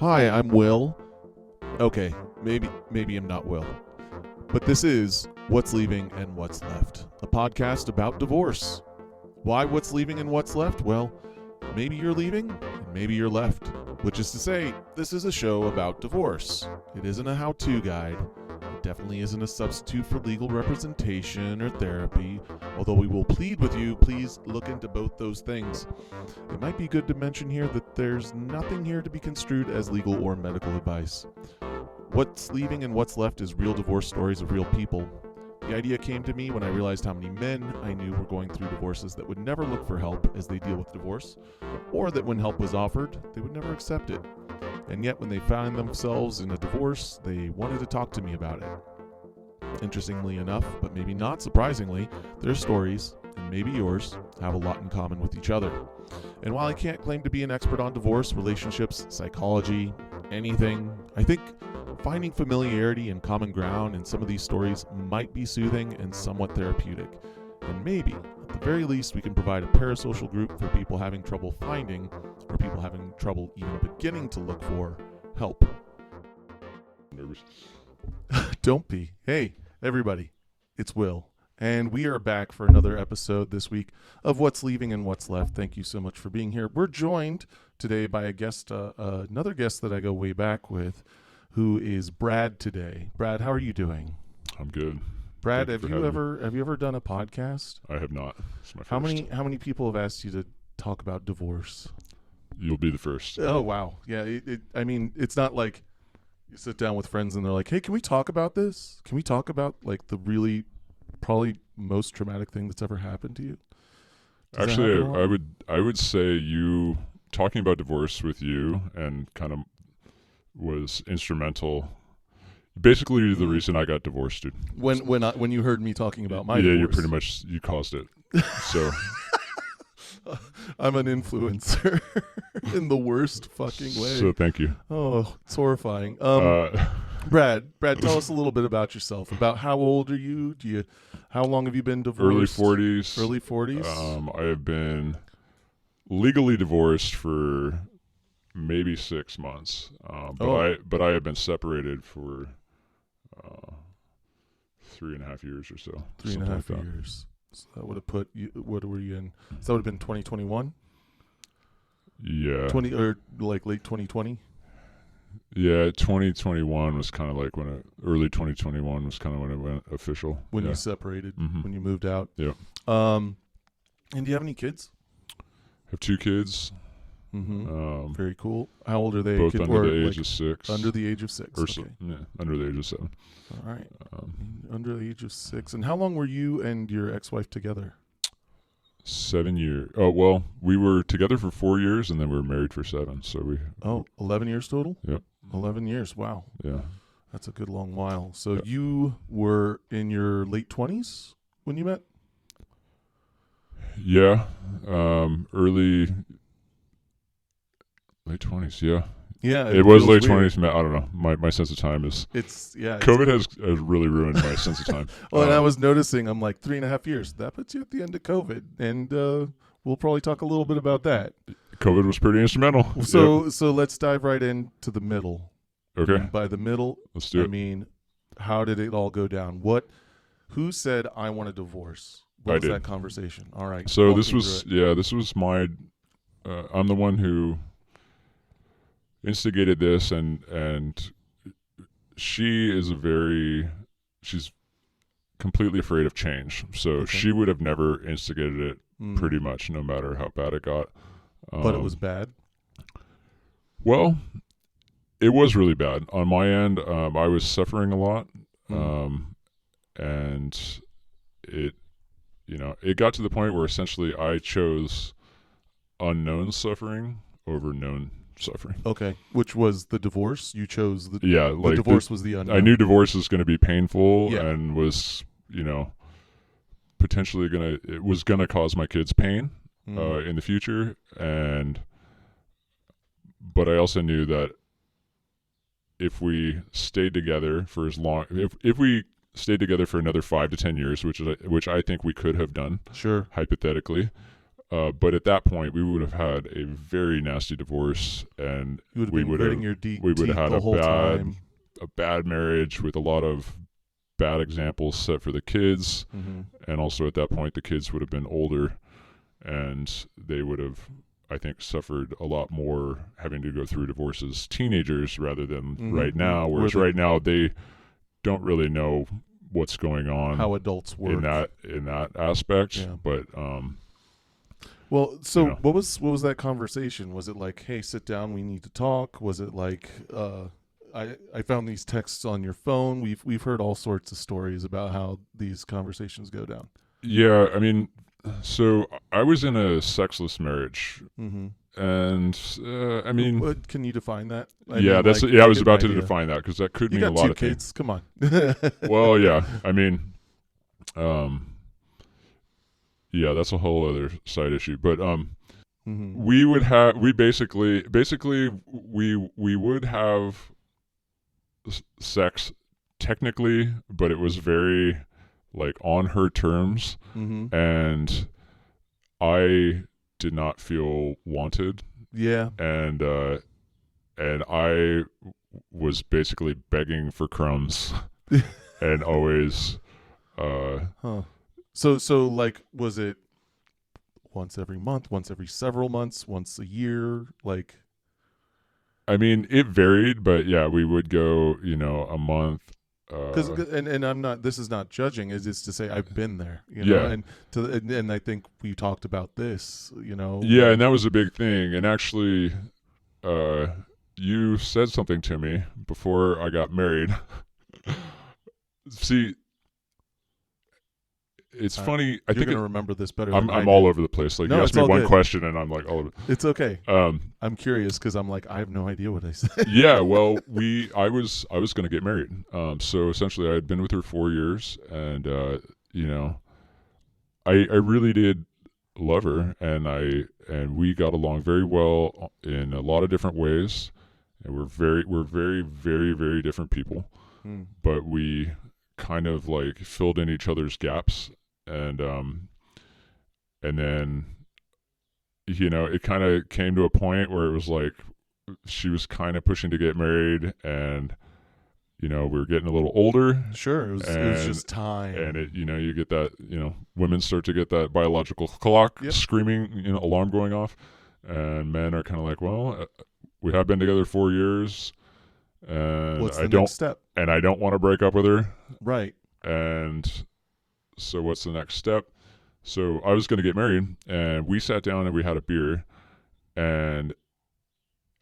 Hi, I'm Will. Okay, maybe I'm not Will. But this is What's Leaving and What's Left, a podcast about divorce. Why what's leaving and what's left? Well, maybe you're leaving and maybe you're left. Which is to say, this is a show about divorce. It isn't a how-to guide. It definitely isn't a substitute for legal representation or therapy, although we will plead with you, please look into both those things. It might be good to mention here that there's nothing here to be construed as legal or medical advice. What's leaving and what's left is real divorce stories of real people. The idea came to me when I realized how many men I knew were going through divorces that would never look for help as they deal with divorce, or that when help was offered, they would never accept it. And yet when they found themselves in a divorce, they wanted to talk to me about it. Interestingly enough, but maybe not surprisingly, their stories, and maybe yours, have a lot in common with each other. And while I can't claim to be an expert on divorce, relationships, psychology, anything, I think finding familiarity and common ground in some of these stories might be soothing and somewhat therapeutic. And maybe, at the very least, we can provide a parasocial group for people having trouble finding, or people having trouble even beginning to look for, help. Nervous. Don't be. Hey, everybody, it's Will. And we are back for another episode this week of What's Leaving and What's Left. Thank you so much for being here. We're joined today by a guest, another guest that I go way back with, who is Brad today. Brad, how are you doing? I'm good. Brad, have you ever done a podcast? I have not. It's my first. How many people have asked you to talk about divorce? You'll be the first. Oh wow, yeah. I mean, it's not like you sit down with friends and they're like, "Hey, can we talk about this? Can we talk about like the really probably most traumatic thing that's ever happened to you?" Actually, I would say you talking about divorce with you and kind of was instrumental. Basically, the reason I got divorced, dude. When you heard me talking about my divorce. You caused it. So I'm an influencer in the worst fucking way. So thank you. Oh, it's horrifying. Brad, tell us a little bit about yourself. About how old are you? How long have you been divorced? Early 40s. Early 40s? I have been legally divorced for maybe 6 months. But I have been separated for 3.5 years or so. 3.5 years. So that would have put you. What were you in? So that would have been 2021. Yeah. Like late 2020. Yeah, 2021 was kind of like early 2021 was kind of when it went official. When you separated, when you moved out. Yeah. And do you have any kids? I have 2 kids. Mm-hmm. Very cool. How old are they? Both under the age of 6. Under the age of 6. Okay. Yeah, under the age of 7. All right. Under the age of 6. And how long were you and your ex-wife together? 7 years. Oh, well, we were together for 4 years and then we were married for 7. So 11 years total? Yep. 11 years. Wow. Yeah. That's a good long while. So you were in your late 20s when you met? Yeah. Early late 20s, yeah. Yeah. It was late 20s. I don't know. My sense of time is... COVID has really ruined my sense of time. Well, and I was noticing, I'm like 3.5 years. That puts you at the end of COVID. And we'll probably talk a little bit about that. COVID was pretty instrumental. So let's dive right into the middle. Okay. And by the middle, let's do it. I mean, how did it all go down? Who said, I want a divorce? What was that conversation? All right. So this was my, I'm the one who instigated this, and she's completely afraid of change. So she would have never instigated it pretty much, no matter how bad it got. But it was bad? Well, it was really bad. On my end, I was suffering a lot. And it got to the point where essentially I chose unknown suffering over known suffering. Okay. Which was the divorce? You chose the divorce was the unknown. I knew divorce was going to be painful and was, potentially it was going to cause my kids pain in the future. But I also knew that if we stayed together for as long, if we stayed together for another 5 to 10 years, which I think we could have done, sure, hypothetically, But at that point, we would have had a very nasty divorce, and You would have been gritting your teeth we would have had the whole time. a bad marriage with a lot of bad examples set for the kids. Mm-hmm. And also at that point, the kids would have been older, and they would have, I think, suffered a lot more having to go through divorce as teenagers rather than right now. Whereas right now, they don't really know what's going on, how adults work in that aspect. Yeah. But well, so you know. what was that conversation? Was it like, hey, sit down, we need to talk? Was it like, I found these texts on your phone? We've heard all sorts of stories about how these conversations go down. Yeah, I mean, so I was in a sexless marriage, Mm-hmm. and I mean, What, can you define that? I was about to define that, because that could mean a lot of kids. Come on. Well, yeah, I mean, yeah, that's a whole other side issue. But Mm-hmm. we would have sex technically, but it was very like on her terms, Mm-hmm. and I did not feel wanted, Yeah. and I was basically begging for crumbs, and always. Huh. So like, was it once every month, once every several months, once a year? Like, I mean, it varied, but yeah, we would go, a month. because and I'm not. This is not judging. Is to say I've been there. Yeah. And I think we talked about this. Yeah, and that was a big thing. And actually, you said something to me before I got married. See, it's funny. I You're think gonna remember this better. I'm all over the place. Like, No, you it's asked me all one good. question, and I'm like all over. It's okay. Um, I'm curious because I'm like, I have no idea what I said. yeah, well, I was going to get married. So essentially, I had been with her 4 years, and I really did love her, and we got along very well in a lot of different ways, and we're very, very, very different people, but we kind of like filled in each other's gaps, and then it kind of came to a point where it was like she was kind of pushing to get married, and we were getting a little older. Sure, it was just time. And you get that, women start to get that biological clock screaming, alarm going off, and men are kind of like, well, we have been together 4 years, and What's the next step? And I don't want to break up with her. Right. And so what's the next step? So I was going to get married, and we sat down and we had a beer, and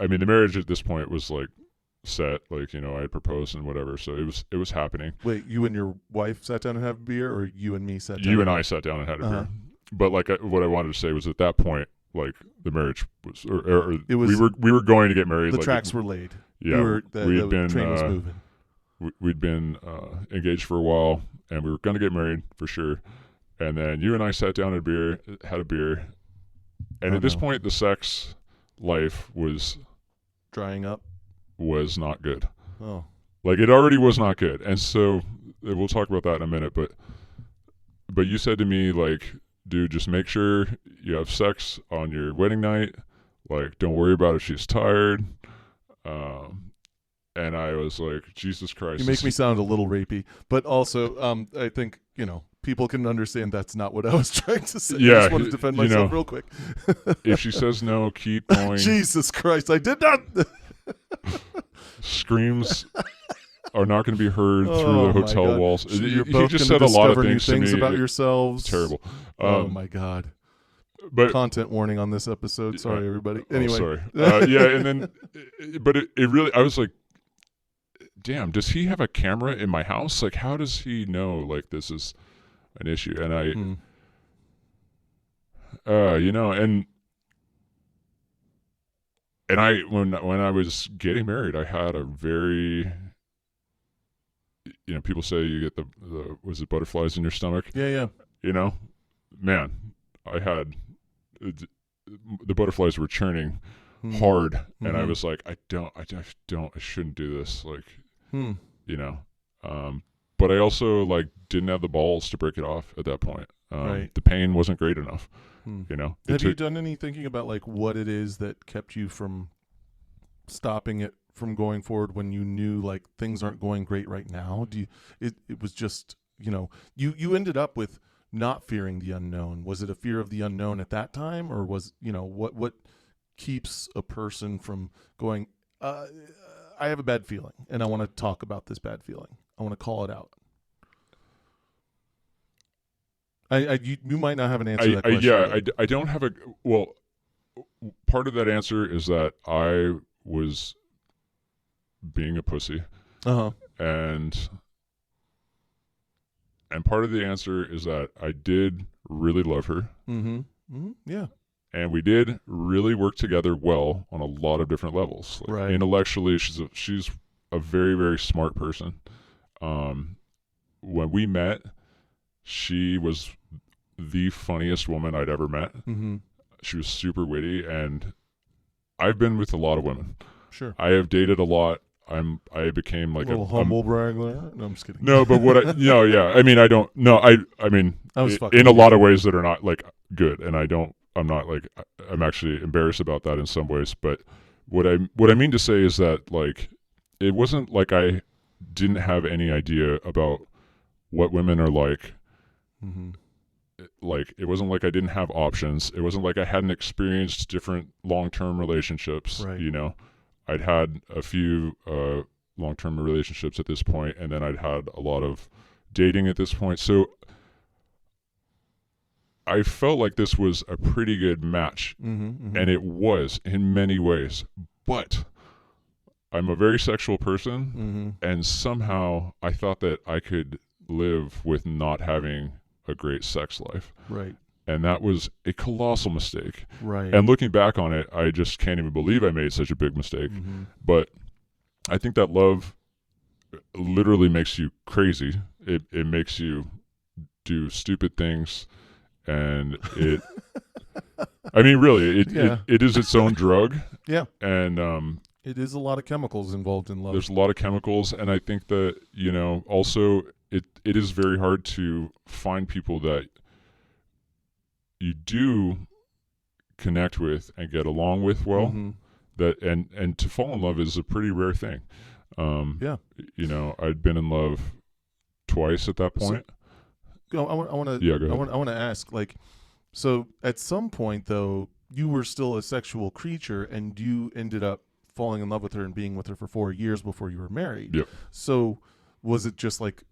I mean, the marriage at this point was like set, like, I had proposed and whatever, so it was happening. Wait, you and your wife sat down and had a beer, or you and me sat down? You and I sat down and had a beer. But like, what I wanted to say was, at that point, the marriage was, or it was, we were going to get married. The tracks were laid. Yeah, the train was moving. We'd been engaged for a while, and we were going to get married for sure. And then you and I sat down and had a beer, and at this point, the sex life was drying up. Was not good. Oh, like, it already was not good. And so we'll talk about that in a minute. But you said to me, like, dude, just make sure you have sex on your wedding night. Like, don't worry about if she's tired. And I was like, Jesus Christ. You make me sound a little rapey, but also, I think, people can understand that's not what I was trying to say. Yeah, I just want to defend myself real quick. If she says no, keep going. Jesus Christ, I did not. Screams are not going to be heard through the hotel walls. You're he both just going said to a lot of discover new things to me. about yourselves. Terrible. Oh my God. But content warning on this episode. Sorry, everybody. Anyway. Sorry. Yeah, and then, but it really, I was like, damn, does he have a camera in my house? Like, how does he know, like, this is an issue? And and I, when I was getting married, I had a very, people say you get the was it butterflies in your stomach? Yeah. Man, I had, the butterflies were churning hard, and I was like, I shouldn't do this. Like, but I also, like, didn't have the balls to break it off at that point. Right. The pain wasn't great enough. You know, have you done any thinking about like what it is that kept you from stopping it from going forward when you knew like things aren't going great right now? It was just, you know, you ended up with not fearing the unknown. Was it a fear of the unknown at that time, or was, you know, what keeps a person from going, I have a bad feeling and I want to talk about this bad feeling. I want to call it out. You might not have an answer to that question. I don't have a, well, part of that answer is that I was being a pussy. And part of the answer is that I did really love her. Yeah. And we did really work together well on a lot of different levels. Like right. Intellectually, she's a very, very smart person. When we met, she was the funniest woman I'd ever met. She was super witty, and I've been with a lot of women. Sure. I have dated a lot. I became like a little humble brag there. No, I'm just kidding. No, but what I mean, I don't. No, I mean, in a lot of ways that are not like good, and I'm not like, I'm actually embarrassed about that in some ways. But what I mean to say is that like, it wasn't like I didn't have any idea about what women are like. Like, it wasn't like I didn't have options. It wasn't like I hadn't experienced different long-term relationships. Right. You know, I'd had a few long-term relationships at this point, and then I'd had a lot of dating at this point. So I felt like this was a pretty good match, and it was in many ways. But I'm a very sexual person, and somehow I thought that I could live with not having a great sex life. Right. And that was a colossal mistake. Right. And looking back on it, I just can't even believe I made such a big mistake. But I think that love literally makes you crazy. It makes you do stupid things, and it I mean, really, it is its own drug. Yeah. And it is a lot of chemicals involved in love. There's a lot of chemicals, and I think that, you know, also it is very hard to find people that you do connect with and get along with well. That and to fall in love is a pretty rare thing. Yeah. You know, I'd been in love twice at that point. So, I want to. Yeah, go ahead. I want to ask, like, so at some point though, you were still a sexual creature, and you ended up falling in love with her and being with her for 4 years before you were married. Yep. So was it just like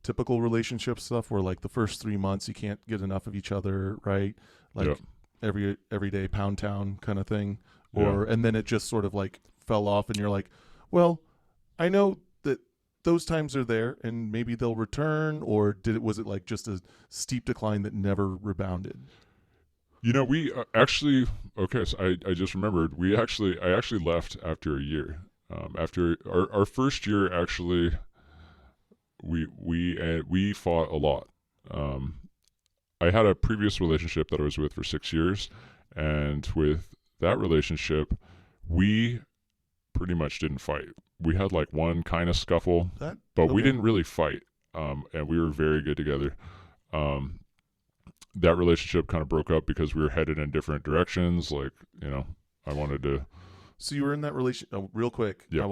typical relationship stuff where like the first 3 months you can't get enough of each other, right? Like every day pound town kind of thing, or and then it just sort of like fell off, and you're like, well, I know that those times are there and maybe they'll return, or was it like just a steep decline that never rebounded? You know, we actually, okay, so I just remembered, I actually left after a year. After our first year, actually, we fought a lot. I had a previous relationship that I was with for 6 years, and with that relationship, we pretty much didn't fight. We had like one kind of scuffle, but we didn't really fight, and we were very good together. That relationship kind of broke up because we were headed in different directions. Like, you know, I wanted to. So you were in that relationship, real quick. Yeah.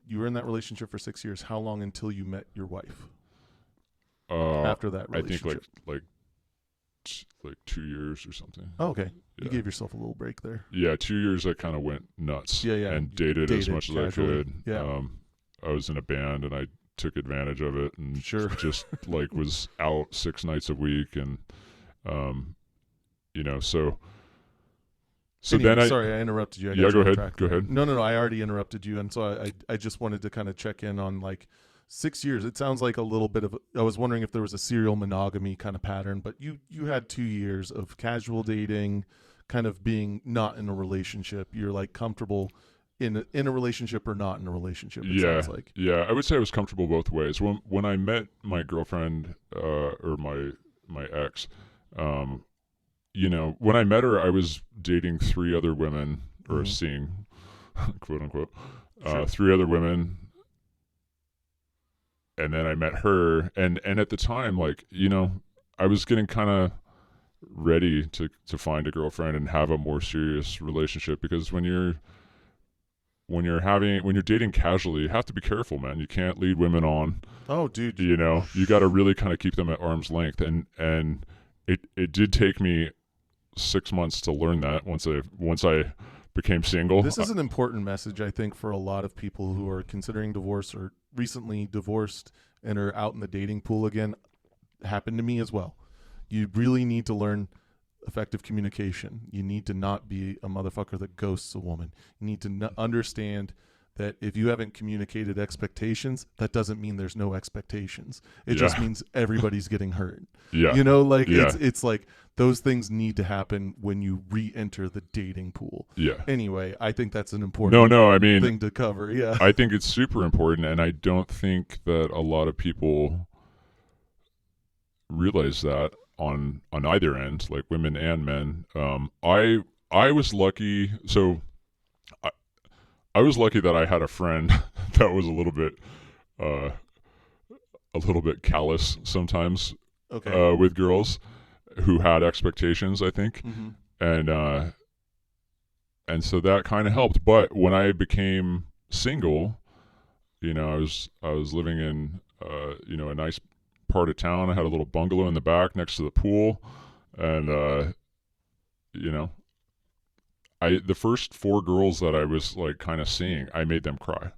You were in that relationship for 6 years. How long until you met your wife? After that relationship, I think like 2 years or something. Oh, okay. Yeah. You gave yourself a little break there. Yeah, 2 years I kind of went nuts. Yeah. And dated as much casually. as I could. Yeah. I was in a band, and I took advantage of it, and just like was out 6 nights a week, and you know, so anyway, then sorry, I interrupted you. Go ahead. No, I already interrupted you, and so I just wanted to kind of check in on like 6 years. It sounds like a little bit of. I was wondering if there was a serial monogamy kind of pattern, but you had 2 years of casual dating, kind of being not in a relationship. You're like comfortable in a relationship or not in a relationship. It sounds like. Yeah, I would say I was comfortable both ways. When I met my girlfriend or my ex, you know, when I met her, I was dating 3 other women, or seeing, quote unquote, 3 other women. And then I met her, and at the time, like, you know, I was getting kind of ready to find a girlfriend and have a more serious relationship, because when you're dating casually, you have to be careful, man. You can't lead women on. Oh, dude. You got to really kind of keep them at arm's length. And it did take me 6 months to learn that once I became single. This is an important message, I think, for a lot of people who are considering divorce or recently divorced and are out in the dating pool again. Happened to me as well. You really need to learn effective communication. You need to not be a motherfucker that ghosts a woman. You need to understand that if you haven't communicated expectations, that doesn't mean there's no expectations. It just means everybody's getting hurt. Yeah. It's like those things need to happen when you re-enter the dating pool. Yeah. Anyway, I think that's an important thing to cover. Yeah. I think it's super important, and I don't think that a lot of people realize that on either end, like women and men. I was lucky. So I was lucky that I had a friend that was a little bit callous sometimes with girls who had expectations, I think. Mm-hmm. And so that kind of helped. But when I became single, I was living in a nice part of town. I had a little bungalow in the back next to the pool, and the first 4 girls that I was like kind of seeing, I made them cry.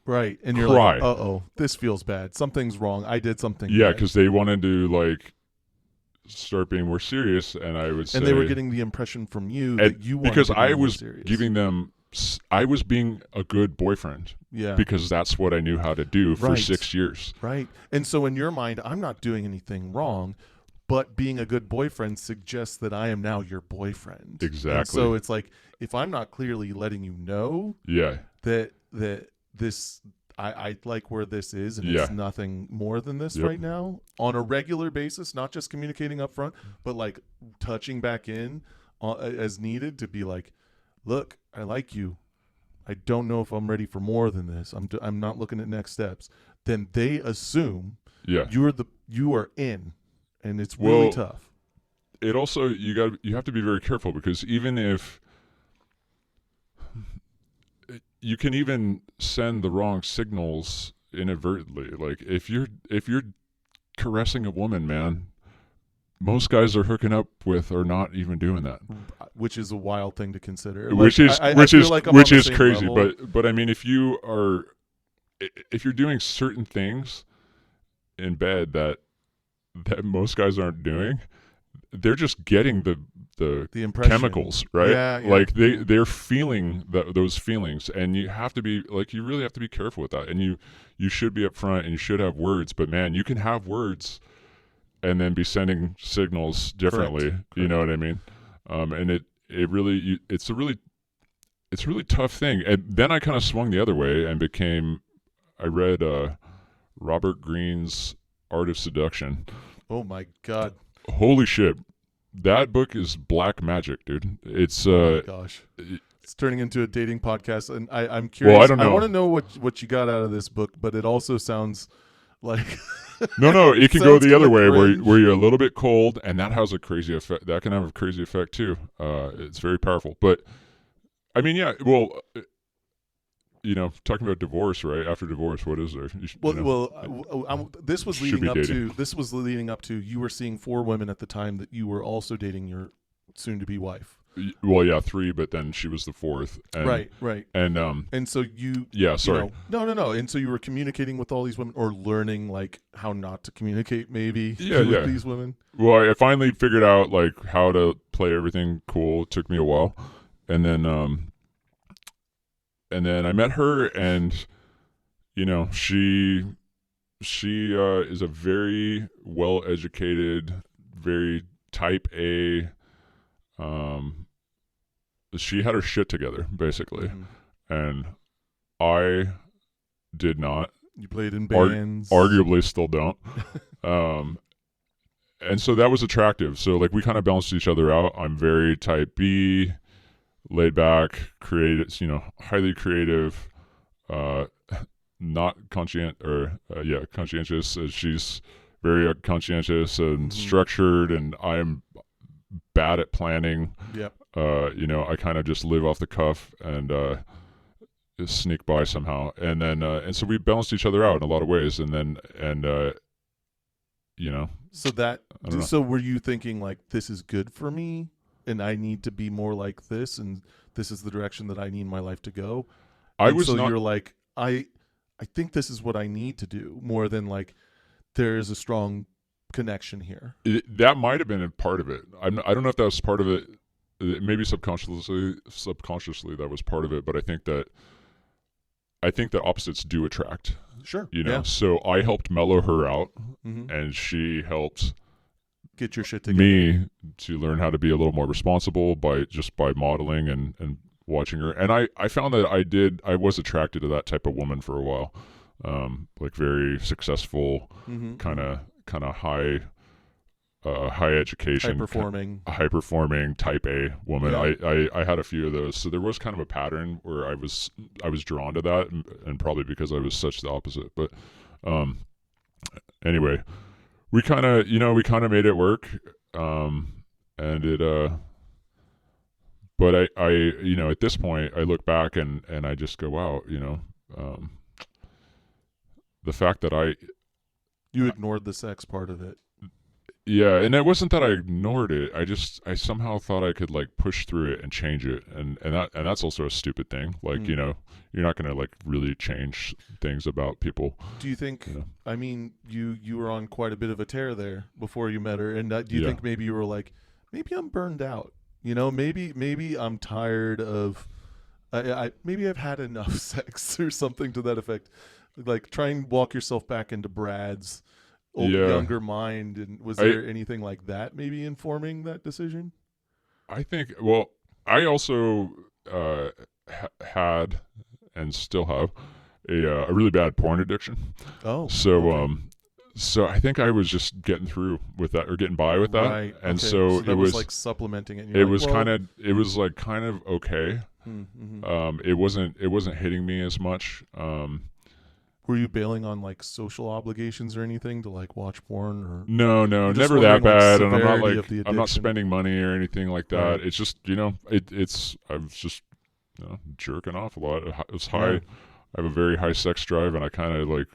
Right. And you're like, uh-oh, this feels bad. Something's wrong. I did something Yeah, bad. because they wanted to like start being more serious, and I would say... And they were getting the impression from you that you wanted because to be I more was serious. giving them... I was being a good boyfriend. Yeah. Because that's what I knew how to do for Right. 6 years. Right. And so in your mind, I'm not doing anything wrong, but being a good boyfriend suggests that I am now your boyfriend. Exactly. And so it's like, if I'm not clearly letting you know that this... I like where this is, and it's nothing more than this right now on a regular basis, not just communicating up front, but like touching back in as needed to be like, look, I like you. I don't know if I'm ready for more than this. I'm not looking at next steps. Then they assume you are in, and it's really tough. It also, you have to be very careful, because even if you can even send the wrong signals inadvertently. Like if you're caressing a woman, man, most guys are hooking up with are not even doing that, which is a wild thing to consider. Which is crazy. Level. But I mean, if you're doing certain things in bed that most guys aren't doing, they're just getting the chemicals, right? Yeah. Like they're feeling those feelings, and you have to be like, you really have to be careful with that. And you should be upfront, and you should have words. But man, you can have words and then be sending signals differently. Correct. You know what I mean? And it's a really tough thing. And then I kind of swung the other way and I read Robert Greene's Art of Seduction. Oh my God. Holy shit. That book is black magic, dude. It's oh my gosh. It's turning into a dating podcast, and I'm curious. Well, I don't know. I want to know what you got out of this book, but it also sounds like No, it can go the other way where you're a little bit cold, and that has a crazy effect. That can have a crazy effect too. It's very powerful. But I mean, yeah, well, talking about divorce, right? After divorce, what is there? This was leading up to you were seeing 4 women at the time that you were also dating your soon-to-be wife. Well, yeah, 3, but then she was the 4th. And, right. And so you... Yeah, sorry. No. And so you were communicating with all these women, or learning, like, how not to communicate, maybe, with these women? Well, I finally figured out, like, how to play everything cool. It took me a while. And then I met her, and, she is a very well-educated, very type A... she had her shit together, basically. Mm-hmm. And I did not. You played in bands. Arguably still don't. And so that was attractive. So like we kind of balanced each other out. I'm very type B, laid back, creative, highly creative, not conscientious. She's very conscientious and structured, and I'm bad at planning. Yep. You know, I kind of just live off the cuff and just sneak by somehow. And then and so we balanced each other out in a lot of ways. And then you know. So that I don't know. so were you thinking like, this is good for me and I need to be more like this, and this is the direction that I need my life to go? I was so not. you're like, I think this is what I need to do, more than like there is a strong connection here. That might have been a part of it. I don't know if that was part of it. Maybe subconsciously that was part of it. But I think that opposites do attract. Sure. You know. Yeah. So I helped mellow her out, Mm-hmm. and she helped Get your shit together. me to learn how to be a little more responsible by modeling and watching her. And I found that I was attracted to that type of woman for a while. Like very successful, Mm-hmm. kind of high education, high performing type A woman. Yeah. I had a few of those. So there was kind of a pattern where I was drawn to that, and probably because I was such the opposite. But anyway, we kind of made it work. And it but I you know, at this point I look back and I just go, wow, you know, the fact that You ignored the sex part of it. yeah, and it wasn't that I ignored it. I somehow thought I could like push through it and change it, and that's also a stupid thing. Like, you know, you're not gonna like really change things about people. Do you think? You know? I mean, you were on quite a bit of a tear there before you met her, and do you think maybe you were like, maybe I'm burned out? You know, maybe I'm tired of, maybe I've had enough sex or something to that effect. Like, try and walk yourself back into Brad's younger mind, and was there anything like that maybe informing that decision? I think. Well, I also had and still have a really bad porn addiction. Oh, so okay. So I think I was just getting through with that, or getting by with that, Right. and okay. so that it was like supplementing it. It was kind of okay. Mm-hmm. It wasn't hitting me as much. Were you bailing on like social obligations or anything to like watch porn, or No, just never that wondering, like, bad, and I'm not severity like of the I'm not addiction? spending money or anything like that. Right. It's just, you know, it's I was just, you know, jerking off a lot. It was high. Yeah. I have a very high sex drive, and I kind of like,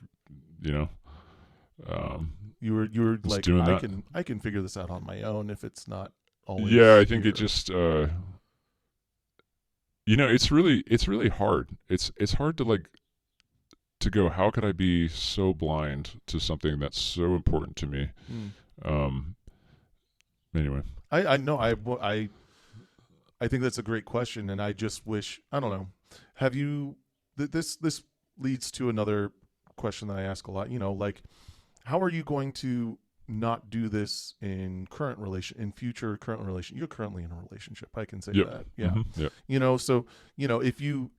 you know, You were like, doing I can figure this out on my own if it's not always. yeah, I think here. it just you know, it's really hard. It's hard to like to go, how could I be so blind to something that's so important to me? Anyway, I know I think that's a great question, and I just wish, I don't know. Have you this leads to another question that I ask a lot, you know, like, how are you going to not do this in future current relation? You're currently in a relationship. I can say that. Yeah. Mm-hmm. Yep. You know, so, you know, if you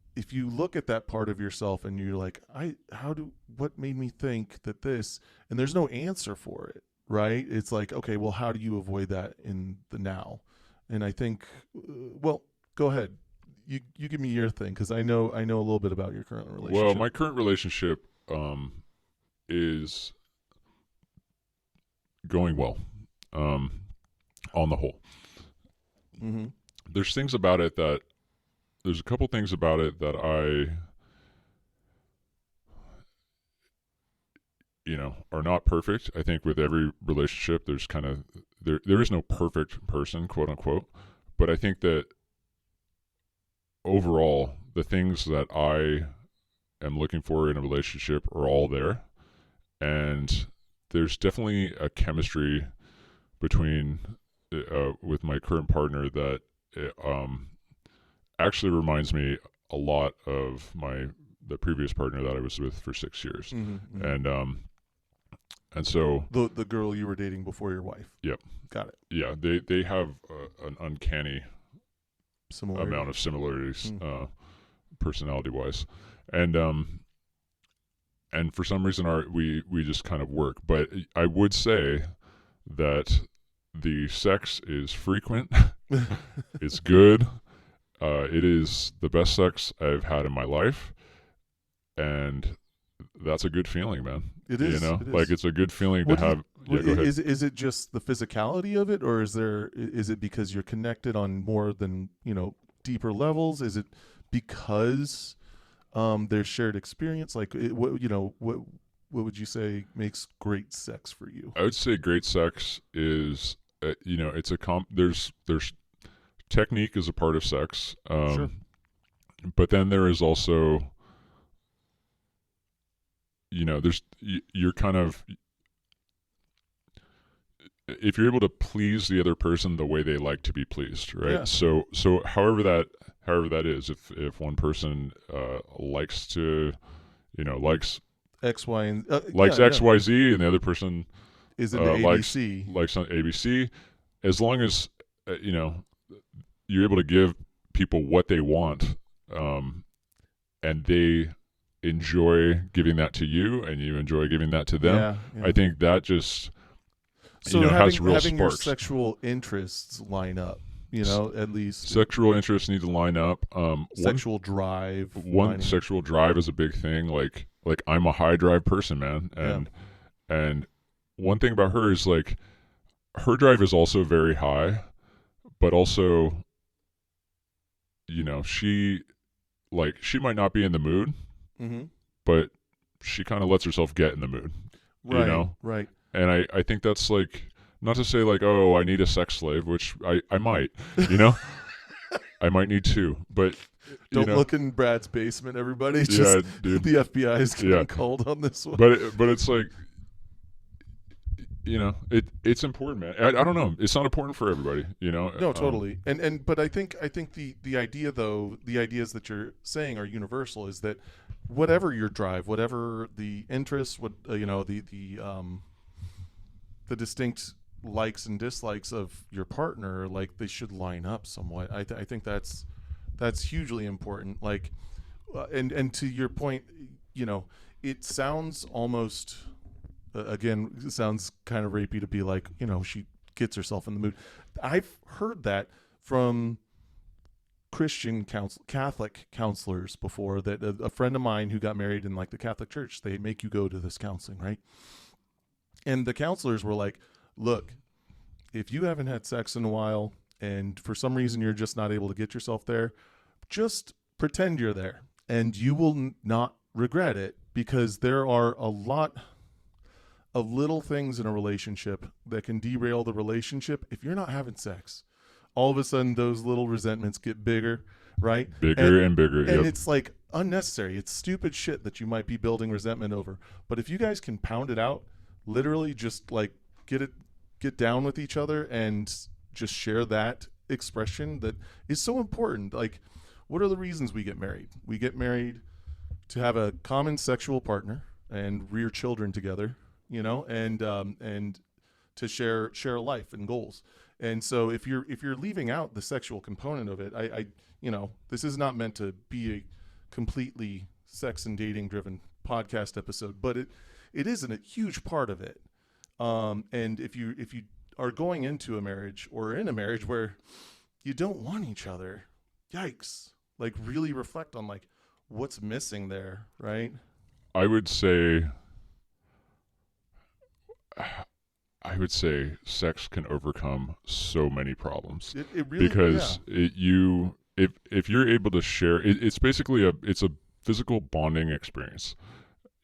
look at that part of yourself and you're like, what made me think that this, and there's no answer for it, right? It's like, okay, well, how do you avoid that in the now? And I think, well, go ahead. You give me your thing, because I know a little bit about your current relationship. Well, my current relationship is going well, on the whole. Mm-hmm. There's a couple things about it that you know, are not perfect. I think with every relationship, there's kind of there is no perfect person, quote unquote. But I think that overall, the things that I am looking for in a relationship are all there, and there's definitely a chemistry between with my current partner that actually reminds me a lot of the previous partner that I was with for 6 years. Mm-hmm. And so the girl you were dating before your wife. Yep. Got it. Yeah, they have an uncanny amount of similarities, personality wise, and for some reason we just kind of work. But I would say that the sex is frequent. It's good. It is the best sex I've had in my life, and that's a good feeling, man. It is. You know, it is. like, it's a good feeling to have. Yeah, go ahead. Is it just the physicality of it, or is it because you're connected on more than, deeper levels? Is it because there's shared experience? Like, what would you say makes great sex for you? I would say great sex is, it's there's technique is a part of sex. Sure. But then there is also, you're kind of, if you're able to please the other person the way they like to be pleased, right? Yeah. So however that is, if one person likes to, likes X, Y, and likes yeah, X, Y, Z, and the other person is into ABC. likes on ABC, as long as you're able to give people what they want, and they enjoy giving that to you, and you enjoy giving that to them. Yeah. I think that just So has real having your sparks. Sexual interests line up, at least Sexual interests need to line up. sexual drive. Sexual drive is a big thing. Like I'm a high drive person, man, and one thing about her is like her drive is also very high, but also, she might not be in the mood, but she kind of lets herself get in the mood, right? Right. And I think that's like, not to say like, oh, I need a sex slave, which I might, I might need two, but don't look in Brad's basement, everybody. Yeah, dude. The FBI is getting called on this one. But it's like, it's important, man. I don't know. It's not important for everybody, No, totally. But I think the idea, though, the ideas that you're saying are universal. Is that whatever your drive, whatever the interests, the distinct likes and dislikes of your partner, like they should line up somewhat. I think that's hugely important. Like, and to your point, it sounds almost. Again, it sounds kind of rapey to be like, she gets herself in the mood. I've heard that from Catholic counselors before, that a friend of mine who got married in like the Catholic Church, they make you go to this counseling, right? And the counselors were like, look, if you haven't had sex in a while and for some reason you're just not able to get yourself there, just pretend you're there and you will not regret it, because there are a lot of little things in a relationship that can derail the relationship if you're not having sex. All of a sudden, those little resentments get bigger, right? Bigger and bigger, and it's like unnecessary. It's stupid shit that you might be building resentment over. But if you guys can pound it out, literally just like get down with each other and just share that expression that is so important. Like, what are the reasons we get married? We get married to have a common sexual partner and rear children together, and to share life and goals. And so if you're leaving out the sexual component of it, I this is not meant to be a completely sex and dating driven podcast episode, but it isn't a huge part of it. And if you are going into a marriage or in a marriage where you don't want each other, yikes! Like, really reflect on like what's missing there, right? I would say sex can overcome so many problems. It really, because if you're able to share, it's basically it's a physical bonding experience,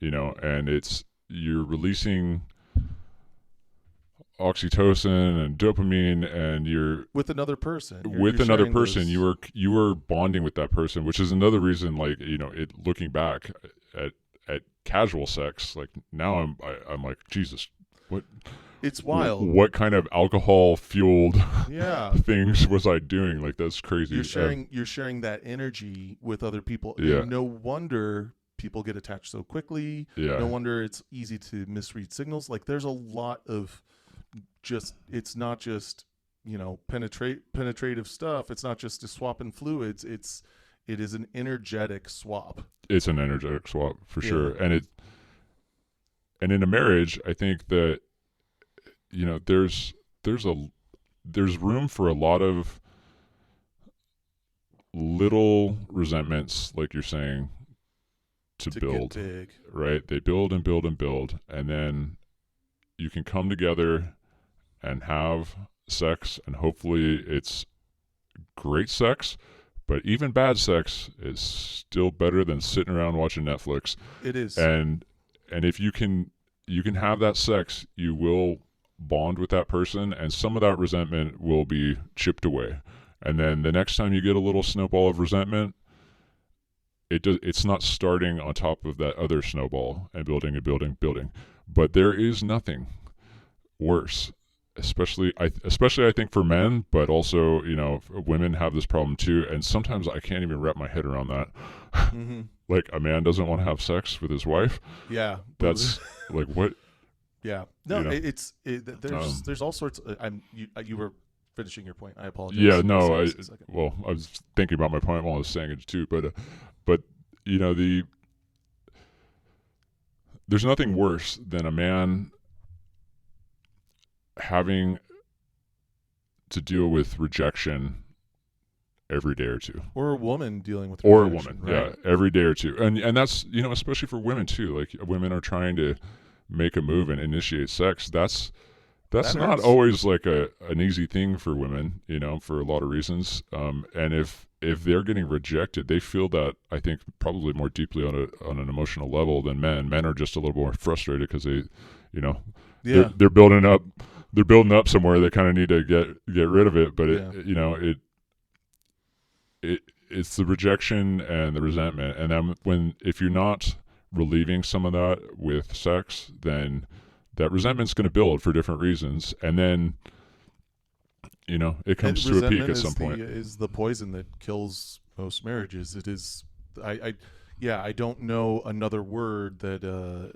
and you're releasing oxytocin and dopamine, and you're with another person. You are bonding with that person, which is another reason, like, looking back at casual sex, like now I'm like, Jesus, what? It's wild. What kind of alcohol fueled things was I doing? Like, that's crazy. You're sharing that energy with other people. Yeah. No wonder people get attached so quickly. Yeah. No wonder it's easy to misread signals. Like, there's a lot of it's not just, penetrative stuff. It's not just a swap in fluids. It is an energetic swap. It's an energetic swap for sure. And in a marriage, I think that, there's room for a lot of little resentments, like you're saying, to build. Get big. Right? They build and build and build, and then you can come together and have sex, and hopefully it's great sex, but even bad sex is still better than sitting around watching Netflix. It is. And if you can have that sex, you will bond with that person, and some of that resentment will be chipped away. And then the next time you get a little snowball of resentment, it's not starting on top of that other snowball and building and building. But there is nothing worse, especially I think for men, but also, women have this problem too. And sometimes I can't even wrap my head around that. Mm-hmm. Like, a man doesn't want to have sex with his wife. Yeah. That's like, what? Yeah. No, there's all sorts of, you were finishing your point. I apologize. Yeah, no, I was thinking about my point while I was saying it too, but there's nothing worse than a man having to deal with rejection every day or two, or a woman dealing with rejection, or a woman, right? Yeah, every day or two, and that's, especially for women too. Like, women are trying to make a move and initiate sex. That's not always like an easy thing for women, for a lot of reasons. And if they're getting rejected, they feel that, I think, probably more deeply on an emotional level than men. Men are just a little more frustrated because they, they're building up somewhere. They kind of need to get rid of it. But it's the rejection and the resentment. And then if you're not relieving some of that with sex, then that resentment's going to build for different reasons, and then it comes to a peak at some point. Is the poison that kills most marriages. It is. I don't know another word that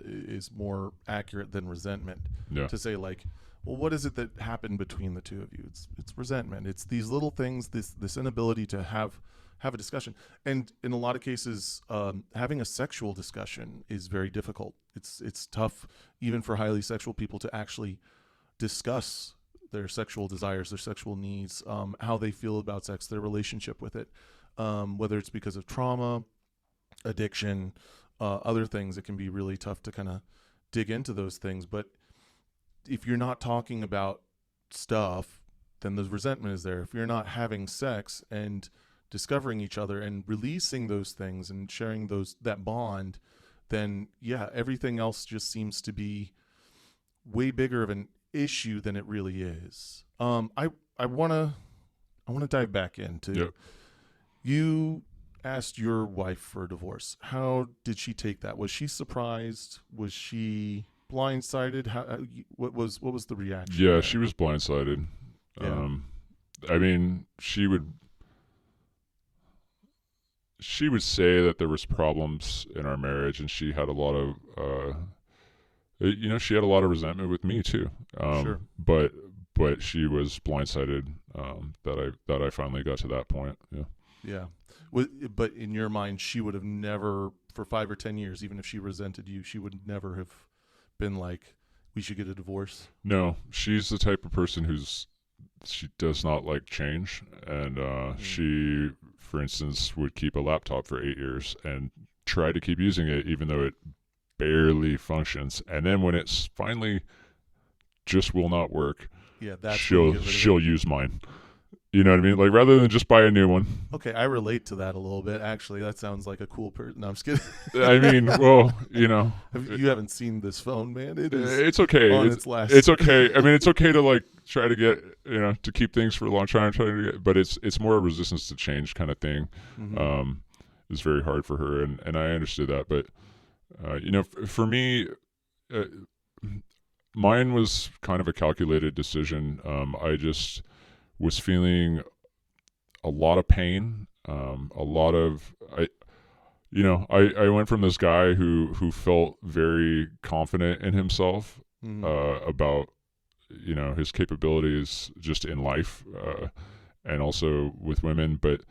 is more accurate than resentment. Yeah. To say, like, well, what is it that happened between the two of you? It's resentment. It's these little things. This inability to have a discussion. And in a lot of cases, having a sexual discussion is very difficult. It's tough even for highly sexual people to actually discuss their sexual desires, their sexual needs, how they feel about sex, their relationship with it, whether it's because of trauma, addiction, other things. It can be really tough to kind of dig into those things. But if you're not talking about stuff, then the resentment is there. If you're not having sex and discovering each other and releasing those things and sharing that bond, then everything else just seems to be way bigger of an issue than it really is. I want to dive back into you asked your wife for a divorce. How did she take that? Was she surprised? Was she blindsided? What was the reaction? Yeah, she was blindsided. Yeah. I mean, she would say that there was problems in our marriage, and she had a lot of she had a lot of resentment with me too. Sure. But she was blindsided that I finally got to that point. Yeah. But in your mind, she would have never, for 5 or 10 years, even if she resented you, she would never have been like, we should get a divorce. No, she's the type of person she does not like change, and she, for instance, would keep a laptop for 8 years and try to keep using it even though it barely functions, and then when it's finally just will not work, she'll use mine. You know what I mean? Like, rather than just buy a new one. Okay, I relate to that a little bit. Actually, that sounds like a cool person. No, I'm just kidding. I mean, well, you haven't seen this phone, man. It's okay. It's okay. I mean, it's okay to like try to get to keep things for a long time, but it's more a resistance to change kind of thing. Mm-hmm. It's very hard for her, and I understood that. But for me, mine was kind of a calculated decision. I just was feeling a lot of pain, a lot of I went from this guy who felt very confident in himself, about his capabilities just in life, and also with women. But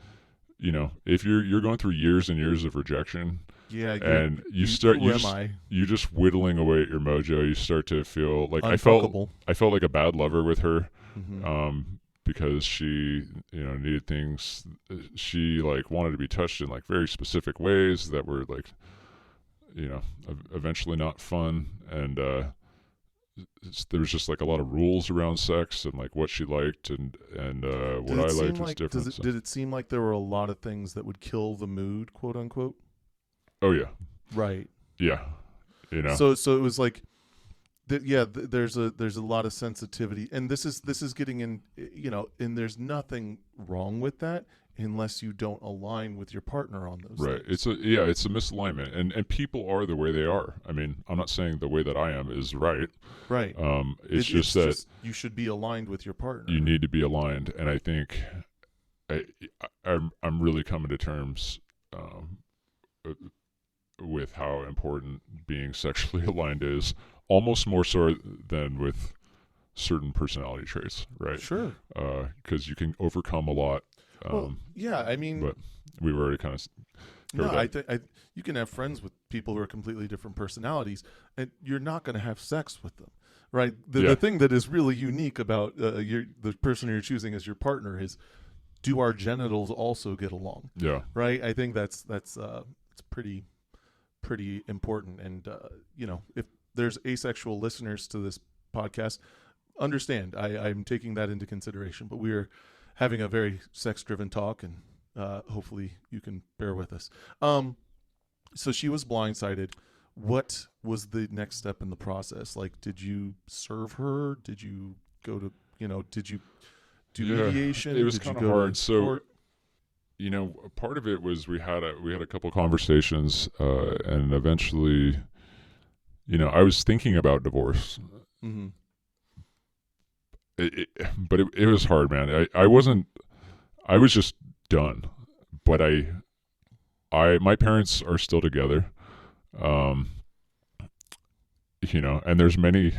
if you're going through years and years of rejection, and you just whittling away at your mojo, you start to feel like I felt like a bad lover with her. Because she, needed things. She like wanted to be touched in like very specific ways that were like, eventually not fun. And there was just like a lot of rules around sex and like what she liked and what I liked was different. Did it seem like there were a lot of things that would kill the mood, quote unquote? Oh yeah. Right. Yeah. You know. So it was like, there's a lot of sensitivity, and this is getting in, and there's nothing wrong with that unless you don't align with your partner on those right things. It's a misalignment, and people are the way they are. I mean, I'm not saying the way that I am is right. It's just that you should be aligned with your partner. You need to be aligned, and I think I'm really coming to terms with how important being sexually aligned is, almost more so than with certain personality traits, right? Sure. Because you can overcome a lot. I mean, but we've already kind of. I you can have friends with people who are completely different personalities, and you're not going to have sex with them, right? The thing that is really unique about the person you're choosing as your partner is, do our genitals also get along? Yeah. Right. I think that's it's pretty important, and if there's asexual listeners to this podcast, understand I'm taking that into consideration, but we're having a very sex-driven talk, and hopefully you can bear with us. So she was blindsided. What was the next step in the process? Like, did you serve her? Did you go to, did you do mediation? It was kind of hard. So, part of it was we had a couple of conversations, and eventually, I was thinking about divorce. Mm-hmm. But it was hard, man. I was just done. But my parents are still together. And there's many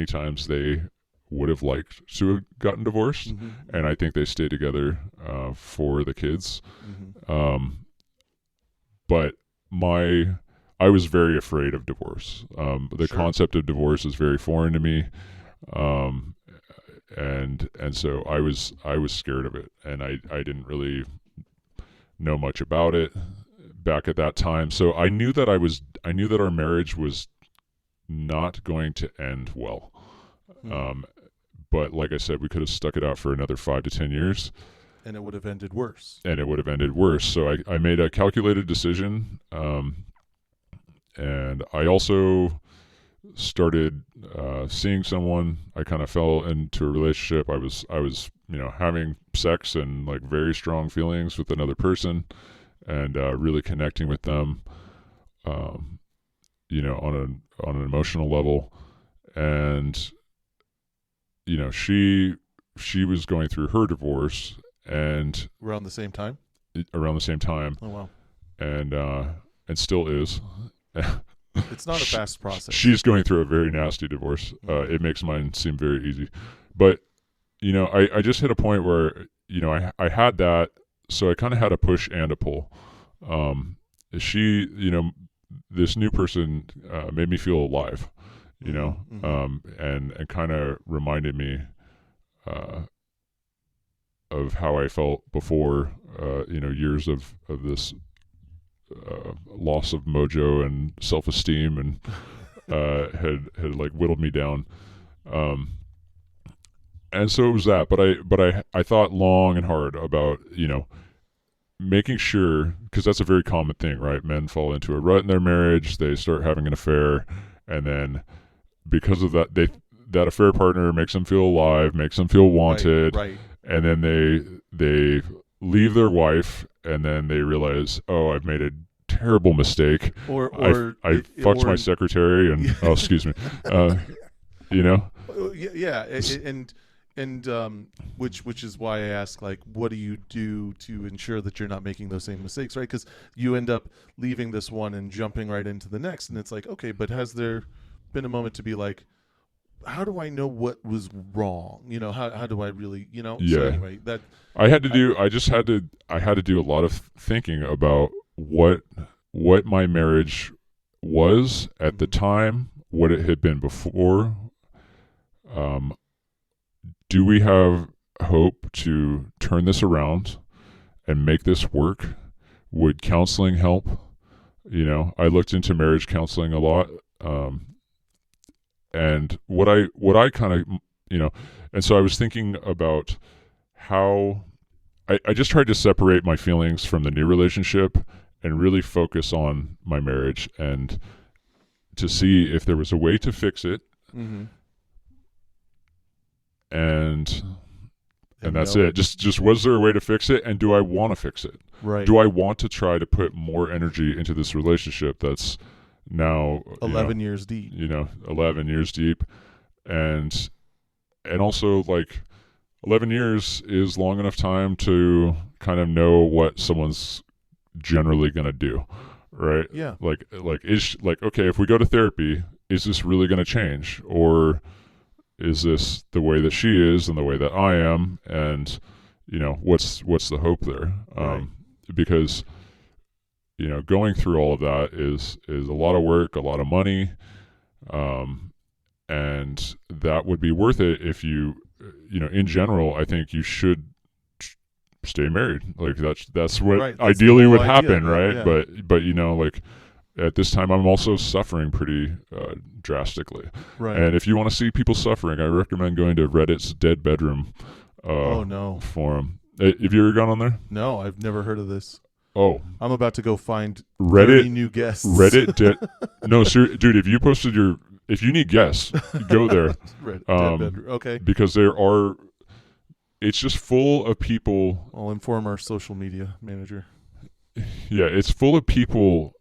times they would have liked to have gotten divorced. Mm-hmm. And I think they stayed together, for the kids. Mm-hmm. But I was very afraid of divorce. The concept of divorce is very foreign to me. And so I was scared of it, and I didn't really know much about it back at that time. So I knew that our marriage was not going to end well. But like I said, we could have stuck it out for another 5 to 10 years. And it would have ended worse. So I made a calculated decision. And I also started seeing someone. I kind of fell into a relationship. I was having sex and like very strong feelings with another person, and really connecting with them, on an emotional level. And she was going through her divorce, and around the same time. Oh wow. And still is. It's not a fast process. She's going through a very nasty divorce. It makes mine seem very easy. But, I just hit a point where, I had that, so I kind of had a push and a pull. She, this new person made me feel alive, and kind of reminded me of how I felt before, years of this loss of mojo and self-esteem, and had like whittled me down, and so it was that. But I thought long and hard about making sure, because that's a very common thing, right? Men fall into a rut in their marriage, they start having an affair, and then because of that, that affair partner makes them feel alive, makes them feel wanted, right. And then they leave their wife, and then they realize, oh, I've made a terrible mistake. Or I fucked my secretary, and excuse me, and which is why I ask, like, what do you do to ensure that you're not making those same mistakes, right? Because you end up leaving this one and jumping right into the next, and it's like, okay, but has there been a moment to be like, how do I know what was wrong? How do I really, Yeah. So anyway, that I had to do. I had to do a lot of thinking about what my marriage was at the time, what it had been before. Do we have hope to turn this around and make this work? Would counseling help? I looked into marriage counseling a lot. and what I kind of, and so I was thinking about how I just tried to separate my feelings from the new relationship and really focus on my marriage and to see if there was a way to fix it. Mm-hmm. And that's it. Just was there a way to fix it, and do I want to fix it? Right. Do I want to try to put more energy into this relationship that's now 11 years deep? 11 years deep, and also like 11 years is long enough time to kind of know what someone's generally going to do, right? Yeah. Like okay, if we go to therapy, is this really going to change, or is this the way that she is and the way that I am, and what's the hope there? Right. Because going through all of that is a lot of work, a lot of money, and that would be worth it if you in general. I think you should stay married. Like that's what right. ideally would happen, idea. right? Yeah. But like at this time, I'm also suffering pretty drastically. Right. And if you want to see people suffering, I recommend going to Reddit's Dead Bedroom forum. Have you ever gone on there? No, I've never heard of this. Oh, I'm about to go find Reddit 30 new guests. No, dude, if you posted if you need guests, go there. Dead Bedroom. Okay. Because it's just full of people. I'll inform our social media manager. Yeah, it's full of people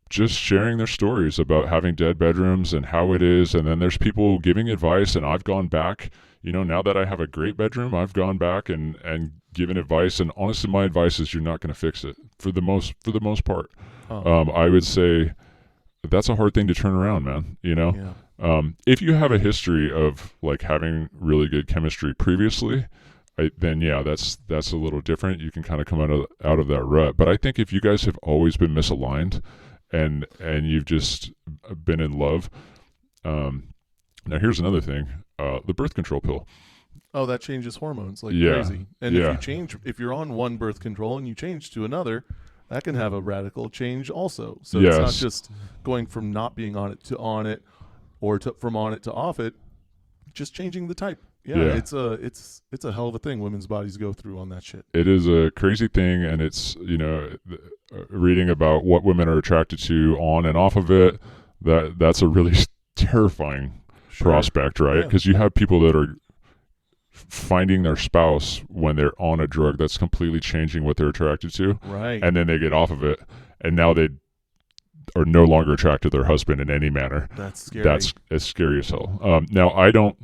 just sharing their stories about having dead bedrooms and how it is, and then there's people giving advice, and I've gone back, now that I have a great bedroom, I've gone back and given advice, and honestly my advice is you're not going to fix it for the most part. I would say that's a hard thing to turn around, man. Yeah. If you have a history of like having really good chemistry previously, then yeah, that's a little different. You can kind of come out of that rut. But I think if you guys have always been misaligned and you've just been in love, now here's another thing: the birth control pill. Oh, that changes hormones like Yeah. crazy. And if you're on one birth control and you change to another, that can have a radical change also. So Yes. it's not just going from not being on it to on it, or from on it to off it, just changing the type. Yeah. It's a hell of a thing women's bodies go through on that shit. It is a crazy thing, and it's reading about what women are attracted to on and off of it. That's a really terrifying prospect, right? Because you have people that are finding their spouse when they're on a drug that's completely changing what they're attracted to, right? And then they get off of it, and now they are no longer attracted to their husband in any manner. That's scary. That's as scary as hell. Now I don't.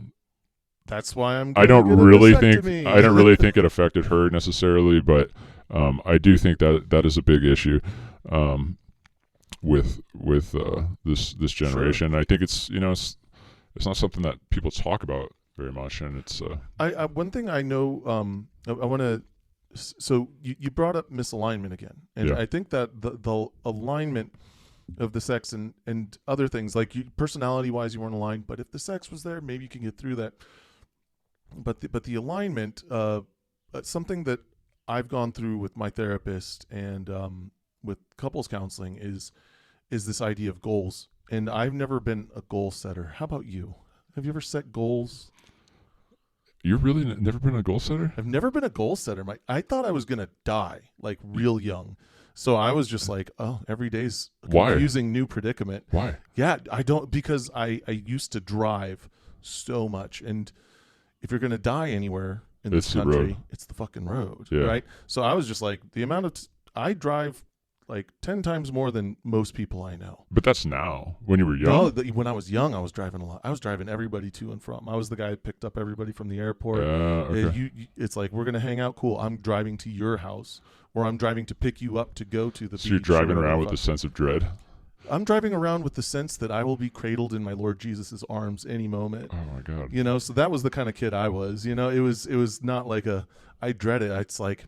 That's why I don't really think it affected her necessarily, but I do think that is a big issue with this generation. Sure. I think it's it's not something that people talk about very much, and it's I one thing I know, I want to, so you brought up misalignment again, and I think that the alignment of the sex and other things, like personality wise you weren't aligned, but if the sex was there, maybe you can get through that. But the alignment, something that I've gone through with my therapist and with couples counseling is this idea of goals. And I've never been a goal setter. How about you? Have you ever set goals? You've really never been a goal setter? I've never been a goal setter. I thought I was going to die, like real young. So I was just like, oh, every day's a confusing new predicament. Why? Yeah, because I used to drive so much. And if you're going to die anywhere in this country, it's the fucking road, right? So I was just like, the amount of I drive like 10 times more than most people I know. But that's now. When you were young? No, when I was young, I was driving a lot. I was driving everybody to and from. I was the guy that picked up everybody from the airport. Okay. It's like, we're going to hang out. Cool. I'm driving to your house, or I'm driving to pick you up to go to the beach. So you're driving around with a sense of dread? I'm driving around with the sense that I will be cradled in my Lord Jesus' arms any moment. Oh my God. So that was the kind of kid I was. It was not like I dread it. It's like,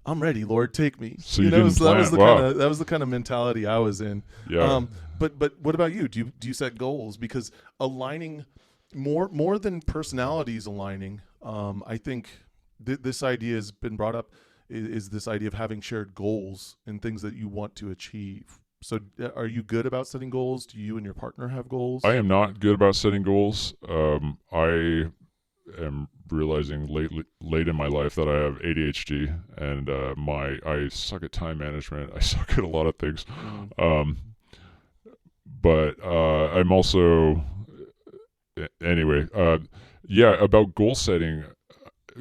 I'm ready, Lord, take me. So that was the kind of mentality I was in. Yeah. But what about you? Do you set goals? Because aligning more than personalities aligning, I think this idea has been brought up is this idea of having shared goals and things that you want to achieve. So are you good about setting goals? Do you and your partner have goals? I am not good about setting goals. I am realizing late in my life that I have ADHD, and I suck at time management. I suck at a lot of things. But I'm also anyway. About goal setting,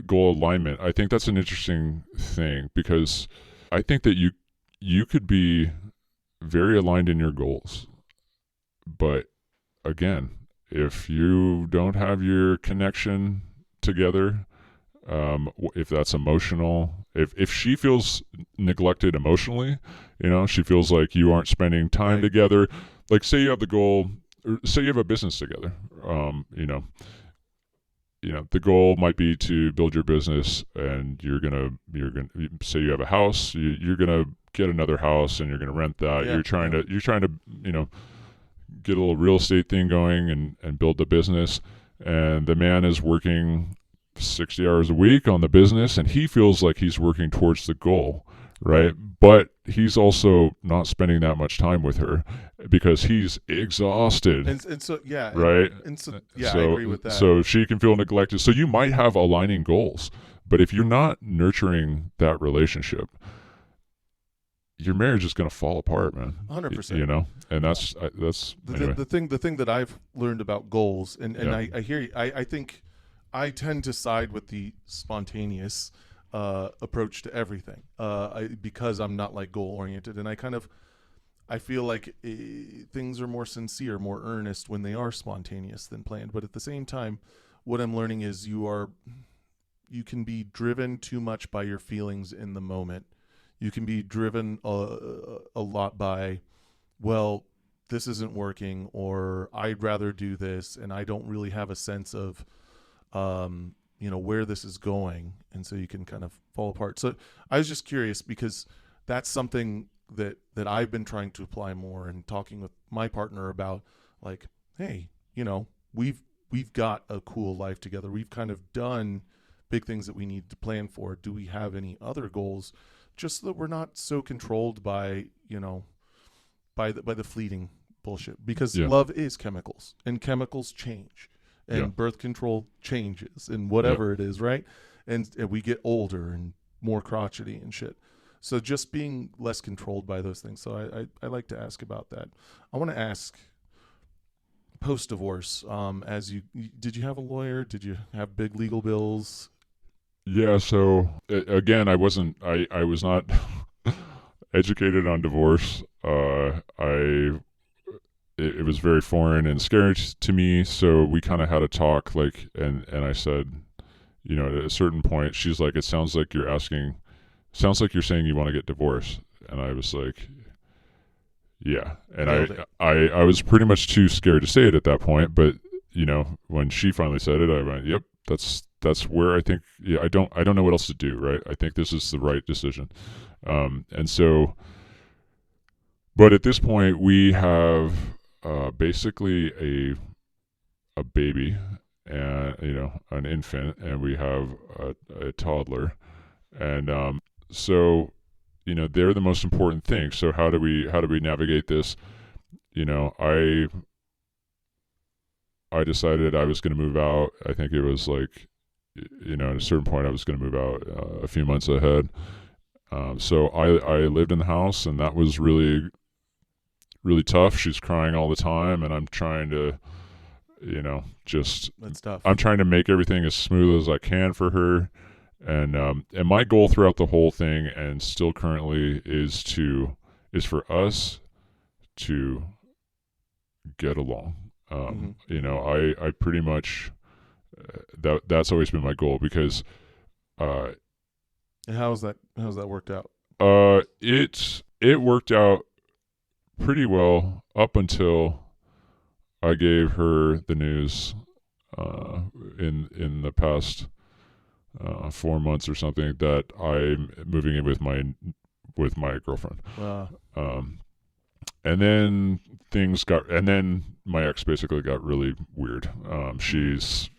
goal alignment. I think that's an interesting thing, because I think that you could be very aligned in your goals, but again, if you don't have your connection together, if that's emotional, if she feels neglected emotionally, she feels like you aren't spending time together. Like, say you have the goal, or say you have a business together. The goal might be to build your business, and you're gonna say you have a house, you're gonna get another house, and you're gonna rent that. You're trying to get a little real estate thing going and build the business. And the man is working 60 hours a week on the business, and he feels like he's working towards the goal, right? But he's also not spending that much time with her because he's exhausted. And so, right? I agree with that. So she can feel neglected. So you might have aligning goals, but if you're not nurturing that relationship, your marriage is going to fall apart, man. 100%. And that's anyway. The thing that I've learned about goals, and I hear you. I think I tend to side with the spontaneous approach to everything, because I'm not like goal oriented, and I feel like things are more sincere, more earnest when they are spontaneous than planned. But at the same time, what I'm learning is you can be driven too much by your feelings in the moment. You can be driven a lot by, well, this isn't working, or I'd rather do this, and I don't really have a sense of where this is going, and so you can kind of fall apart. So I was just curious, because that's something that I've been trying to apply more, and talking with my partner about, like, hey, we've got a cool life together. We've kind of done big things that we need to plan for. Do we have any other goals, just so that we're not so controlled by the fleeting bullshit? Because love is chemicals, and chemicals change. And birth control changes, and whatever it is, right? And we get older and more crotchety and shit. So just being less controlled by those things. So I like to ask about that. I want to ask, post-divorce, did you have a lawyer? Did you have big legal bills? Yeah, so again, I was not educated on divorce. It was very foreign and scary to me, so we kind of had a talk, and I said, at a certain point, she's like, it sounds like you're saying you want to get divorced. And I was like, yeah. And I was pretty much too scared to say it at that point, but when she finally said it, I went, yep, that's where I think, I don't know what else to do, right? I think this is the right decision. And so, but at this point, we have basically a baby, and an infant, and we have a toddler, and so they're the most important thing. So how do we navigate this? I decided I was going to move out. I think it was like, at a certain point I was going to move out a few months ahead. So I lived in the house, and that was really, really tough. She's crying all the time, and I'm trying to, That's tough. I'm trying to make everything as smooth as I can for her. And my goal throughout the whole thing, and still currently, is for us to get along. I pretty much, that's always been my goal, because and how's that worked out? It worked out pretty well up until I gave her the news in the past 4 months or something, that I'm moving in with my girlfriend. Wow. And then my ex basically got really weird. She's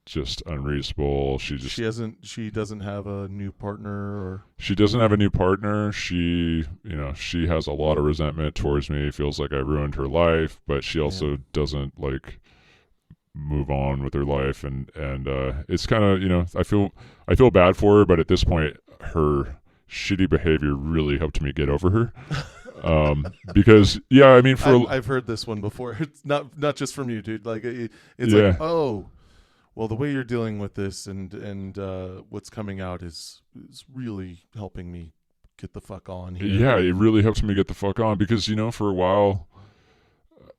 just unreasonable. She doesn't have a new partner, or she doesn't have a new partner. She has a lot of resentment towards me. Feels like I ruined her life, but she also doesn't like move on with her life, and it's kind of, I feel bad for her, but at this point her shitty behavior really helped me get over her. Because I mean, I've heard this one before. It's not just from you, dude. Like it's like, oh, well, the way you're dealing with this and what's coming out is really helping me get the fuck on here. Yeah, it really helps me get the fuck on, because for a while,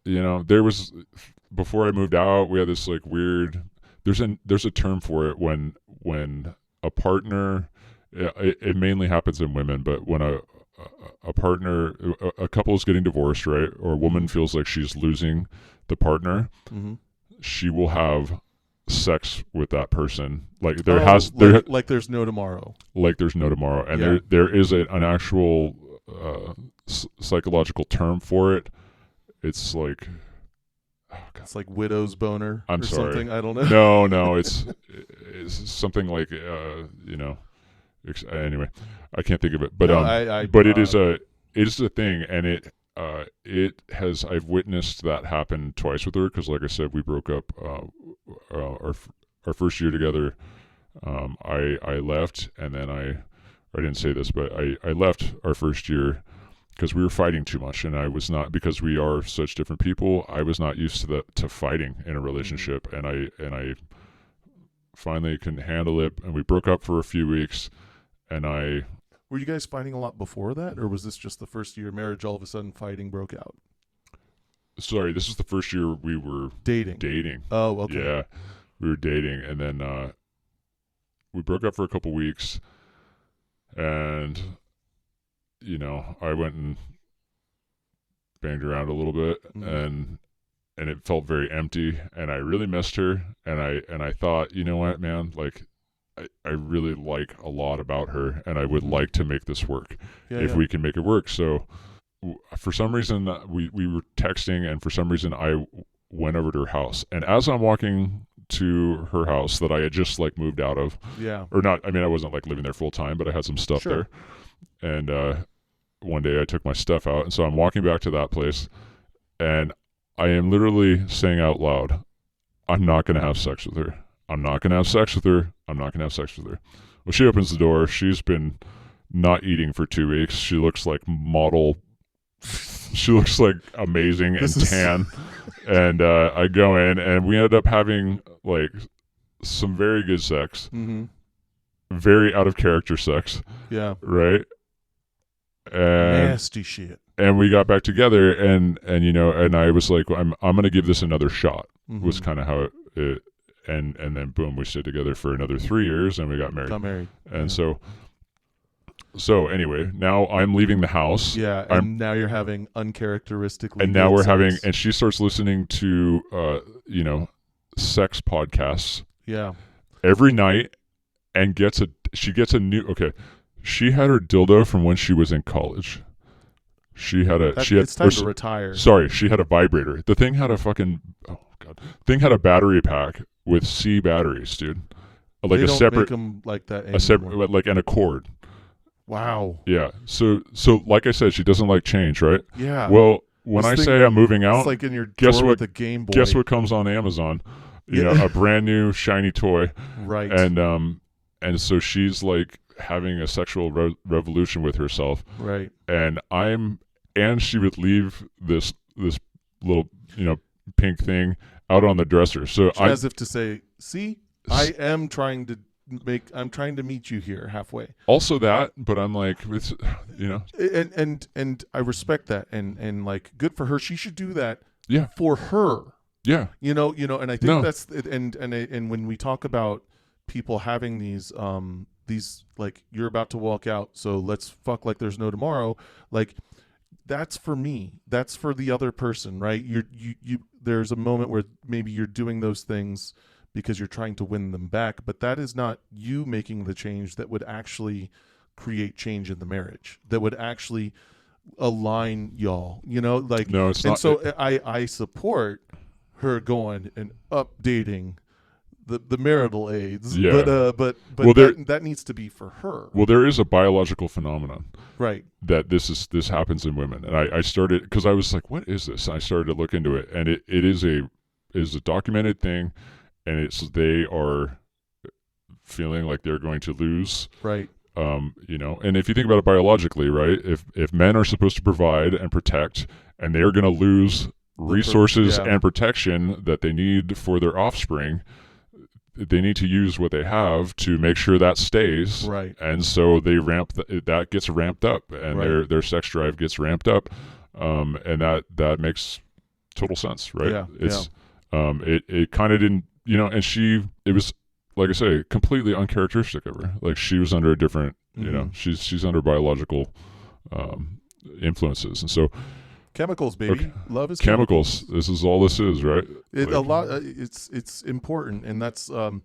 there was, before I moved out, we had this like weird, there's a term for it when a partner, it mainly happens in women, but when a partner, a couple is getting divorced, right, or a woman feels like she's losing the partner, she will have sex with that person, like like there's no tomorrow, and there is an actual psychological term for it. It's like, it's like widow's boner. I'm or sorry. Something. I don't know. No, it's something like anyway, I can't think of it, but but it is a thing, and I've witnessed that happen twice with her, because like I said, we broke up our first year together. I left, and then I didn't say this, but I left our first year because we were fighting too much, and I was not, because we are such different people, I was not used to fighting in a relationship, and I finally couldn't handle it, and we broke up for a few weeks, and Were you guys fighting a lot before that, or was this just the first year of marriage, all of a sudden fighting broke out? Sorry, this is the first year we were dating. Oh, okay. Yeah, we were dating, and then we broke up for a couple weeks, and I went and banged around a little bit, and it felt very empty, and I really missed her, and I thought, you know what, man, like I really like a lot about her, and I would like to make this work if we can make it work. So for some reason we were texting, and for some reason I went over to her house, and as I'm walking to her house that I had just like moved out of, or not, I mean, I wasn't like living there full time, but I had some stuff there, and one day I took my stuff out, and so I'm walking back to that place, and I am literally saying out loud, I'm not going to have sex with her. I'm not going to have sex with her. I'm not going to have sex with her. Well, she opens the door. She's been not eating for 2 weeks. She looks like model. She looks like amazing and tan. And I go in, and we ended up having like some very good sex. Very out of character sex. Yeah. Right? And nasty shit. And we got back together, and and I was like, I'm going to give this another shot. Was kind of how it. And then boom, we stayed together for another 3 years, and we got married. And so anyway, now I'm leaving the house. Yeah, and now you're having uncharacteristically. And now we're having, and she starts listening to sex podcasts. Yeah. Every night, and she gets a new. Okay, she had her dildo from when she was in college. It's time to retire. Sorry, she had a vibrator. The thing had a fucking thing had a battery pack with C batteries, dude. Like they a don't separate, make them like that anymore. a separate, like, and a cord. Wow. Yeah. So like I said, she doesn't like change, right? Yeah. Well, when I say I'm moving out, it's like in your drawer with the Game Boy. Guess what comes on Amazon? A brand new shiny toy. Right. And so she's like having a sexual revolution with herself. Right. And she would leave this little pink thing out on the dresser. So as if to say, see, I'm trying to meet you here halfway. Also that, but I'm like, it's, and I respect that, and like, good for her. She should do that. Yeah. For her. Yeah. And I think that's and when we talk about people having these like, you're about to walk out, so let's fuck like there's no tomorrow, like, that's for me. That's for the other person, right? You there's a moment where maybe you're doing those things because you're trying to win them back, but that is not you making the change that would actually create change in the marriage, that would actually align y'all, like, no, it's and not. So I support her going and updating the marital aids. Yeah. But Well, that needs to be for her. Well, there is a biological phenomenon, right? That this happens in women, and I started because I was like, what is this? And I started to look into it, and it is a documented thing, and they are feeling like they're going to lose. Right. And if you think about it biologically, right? If men are supposed to provide and protect, and they're going to lose resources and protection that they need for their offspring, they need to use what they have to make sure that stays. Right. And so they that gets ramped up, and their sex drive gets ramped up, and that makes total sense, right? Yeah. It's it kind of didn't, and it was, like I say, completely uncharacteristic of her. Like, she was under a different, she's under biological influences, and so chemicals, baby. Okay. Love is chemicals. This is all this is, right? It's important, and that's we'll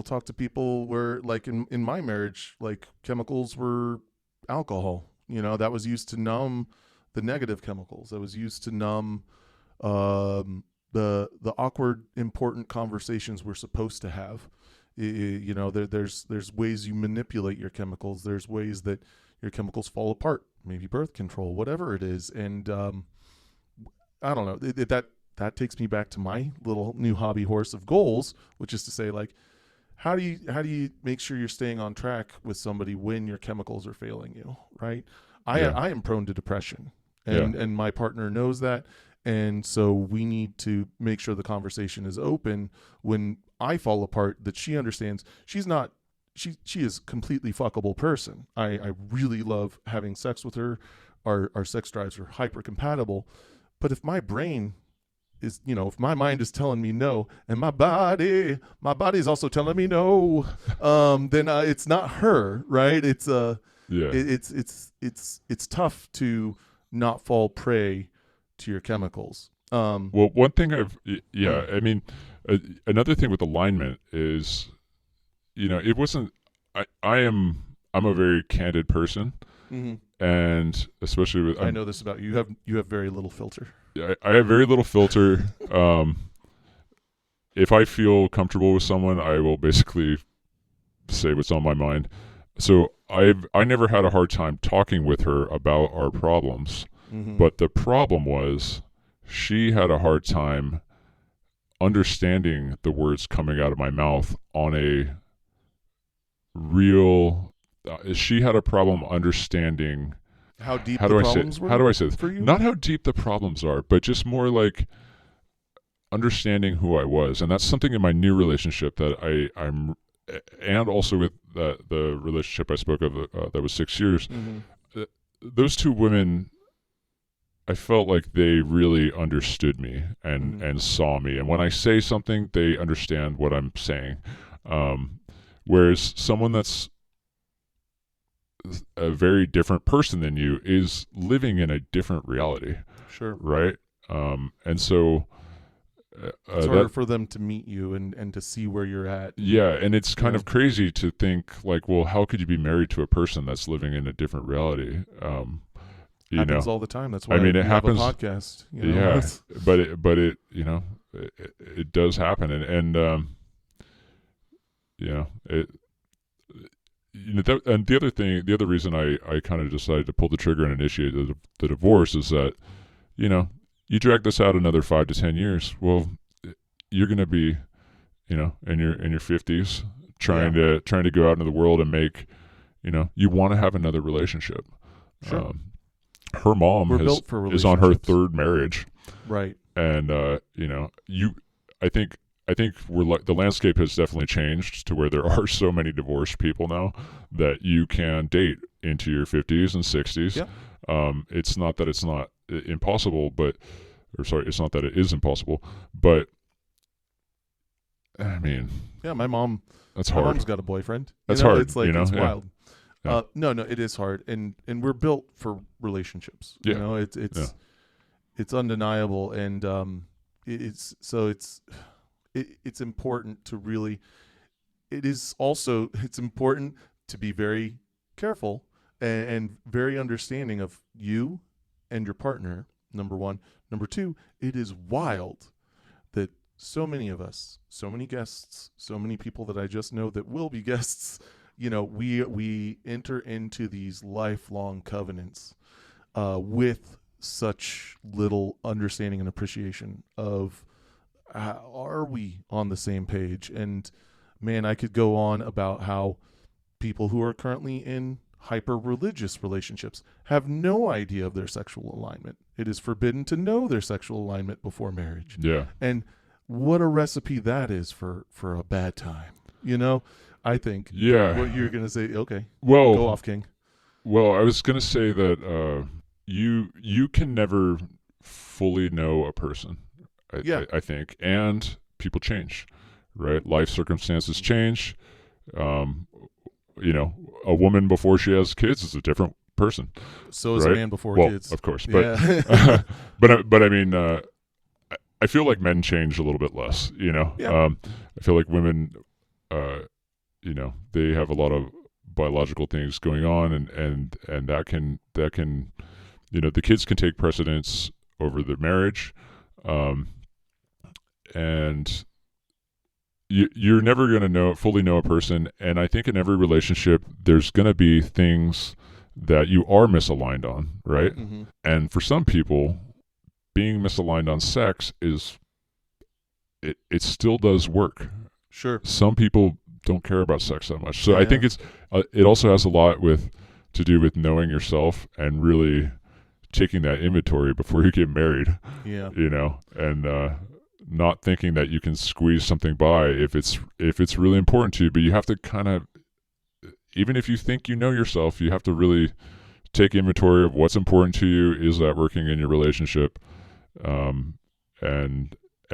talk to people where, like, in my marriage, like, chemicals were alcohol. That was used to numb the negative chemicals. That was used to numb the awkward, important conversations we're supposed to have. There's ways you manipulate your chemicals. There's ways that your chemicals fall apart. Maybe birth control, whatever it is. And I don't know. That takes me back to my little new hobby horse of goals, which is to say, like, how do you make sure you're staying on track with somebody when your chemicals are failing you, right? I am prone to depression, and my partner knows that. And so we need to make sure the conversation is open when I fall apart, that she understands she is a completely fuckable person. I really love having sex with her. Our sex drives are hyper compatible. But if my brain is, if my mind is telling me no, and my body is also telling me no, then it's not her, right? It's it's tough to not fall prey to your chemicals. Well, one thing I mean, another thing with alignment is, it wasn't. I'm a very candid person, and especially with I know this about you. You have very little filter. I have very little filter. If I feel comfortable with someone, I will basically say what's on my mind. So I never had a hard time talking with her about our problems. But the problem was, she had a hard time understanding the words coming out of my mouth on a real. She had a problem understanding how deep the problems were. How do I say this? For you? Not how deep the problems are, but just more like understanding who I was, and that's something in my new relationship that I'm, and also with the relationship I spoke of that was 6 years. Those two women, I felt like they really understood me and saw me. And when I say something, they understand what I'm saying. Whereas someone that's a very different person than you is living in a different reality. Sure. Right? And so it's harder for them to meet you and to see where you're at. Yeah, and it's kind of crazy to think, like, well, how could you be married to a person that's living in a different reality? Happens all the time. That's why it happens. Have a podcast. Yeah, but it it does happen, and and the other reason I kind of decided to pull the trigger and initiate the divorce is that, you drag this out another 5 to 10 years, well, you're going to be, in your 50s trying to go out into the world and make, you want to have another relationship. Sure. Her mom is on her third marriage, right? And I think the landscape has definitely changed to where there are so many divorced people now that you can date into your 50s and 60s. Yeah. It's not that it's not impossible, it's not that it is impossible, but I mean, my mom. That's hard. My mom's got a boyfriend. That's hard. It's like it's wild. Yeah. No, it is hard, and we're built for relationships. Yeah. It's undeniable, and it's important to really. It's important to be very careful and very understanding of you and your partner. Number one. Number two, it is wild that so many of us, so many guests, so many people that I just know that will be guests, we enter into these lifelong covenants with such little understanding and appreciation of are we on the same page? And man, I could go on about how people who are currently in hyper religious relationships have no idea of their sexual alignment. It is forbidden to know their sexual alignment before marriage. Yeah. And what a recipe that is for a bad time. I think. Yeah. What you're gonna say? Okay. Well, go off, King. Well, I was gonna say that you can never fully know a person. I think, and people change, right? Life circumstances change. A woman before she has kids is a different person. So is right? a man before well, kids. Of course, but yeah. but I mean, I feel like men change a little bit less. Yeah. I feel like women, they have a lot of biological things going on, and that can the kids can take precedence over the marriage, and you're never going to fully know a person. And I think in every relationship, there's going to be things that you are misaligned on, right? Mm-hmm. And for some people, being misaligned on sex it still does work. Sure. Some people don't care about sex that much. So I think it also has a lot to do with knowing yourself and really taking that inventory before you get married. Yeah. And not thinking that you can squeeze something by if it's really important to you, but you have to kind of, even if you think you know yourself, you have to really take inventory of what's important to you. Is that working in your relationship? And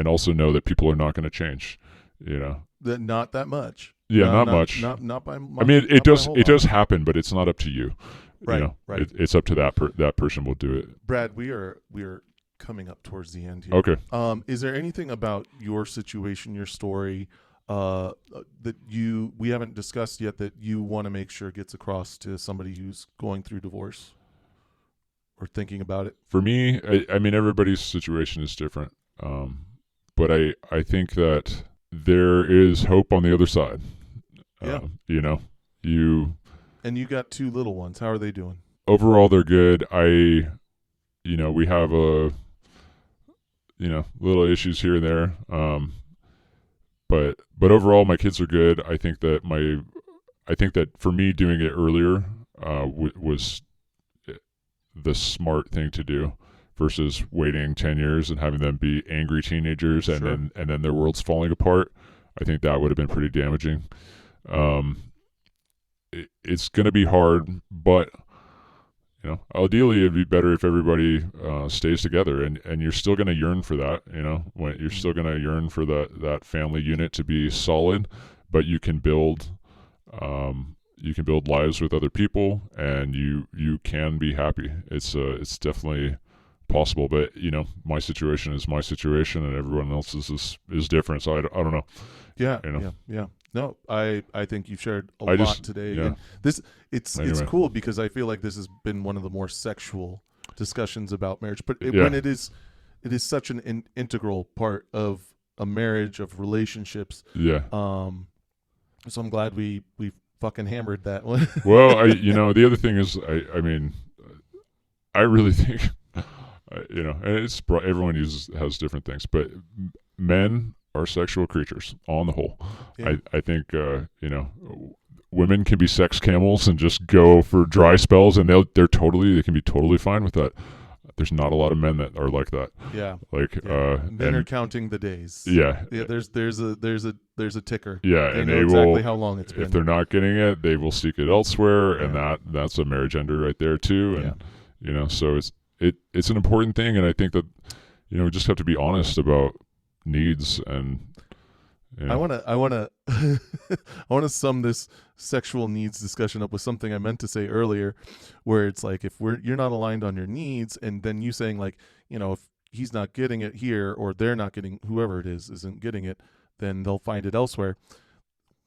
also know that people are not going to change, That not that much. Yeah, not much. Not by much. I mean, it does happen, but it's not up to you. Right. Right. It's up to that person will do it. Brad, we are coming up towards the end here. Okay. Is there anything about your situation, your story, that we haven't discussed yet that you want to make sure gets across to somebody who's going through divorce or thinking about it? For me, I mean, everybody's situation is different, but I think that there is hope on the other side. Yeah. And you got 2 little ones. How are they doing? Overall, they're good. We have little issues here and there. But overall, my kids are good. I think that for me, doing it earlier was the smart thing to do versus waiting 10 years and having them be angry teenagers and Sure. then their world's falling apart. I think that would have been pretty damaging. It's going to be hard, but ideally it'd be better if everybody stays together, and you're still going to yearn for that. When you're still going to yearn for that family unit to be solid, but you can build lives with other people, and you can be happy. It's definitely possible, but my situation is my situation, and everyone else's is different. So I don't know. Yeah. Yeah. No, I think you've shared a lot today. Yeah. And it's Anyway. cool because I feel like this has been one of the more sexual discussions about marriage. But Yeah. when it is such an integral part of a marriage, of relationships. Yeah. So I'm glad we fucking hammered that one. Well, the other thing is, I mean, I really think, and everyone has different things, but men are sexual creatures on the whole. Yeah. I think women can be sex camels and just go for dry spells, and they can be totally fine with that. There's not a lot of men that are like that. Yeah. Men are counting the days. Yeah. Yeah. There's a ticker. Yeah, They and know they exactly will. how long it's been. If they're not getting it, they will seek it elsewhere, and Yeah. that's a marriage ender right there too. And so it's an important thing, and I think that we just have to be honest about needs. And I want to sum this sexual needs discussion up with something I meant to say earlier, where it's like, if you're not aligned on your needs, and then you saying like, if he's not getting it here, or they're not getting, whoever it is isn't getting it, then they'll find it elsewhere.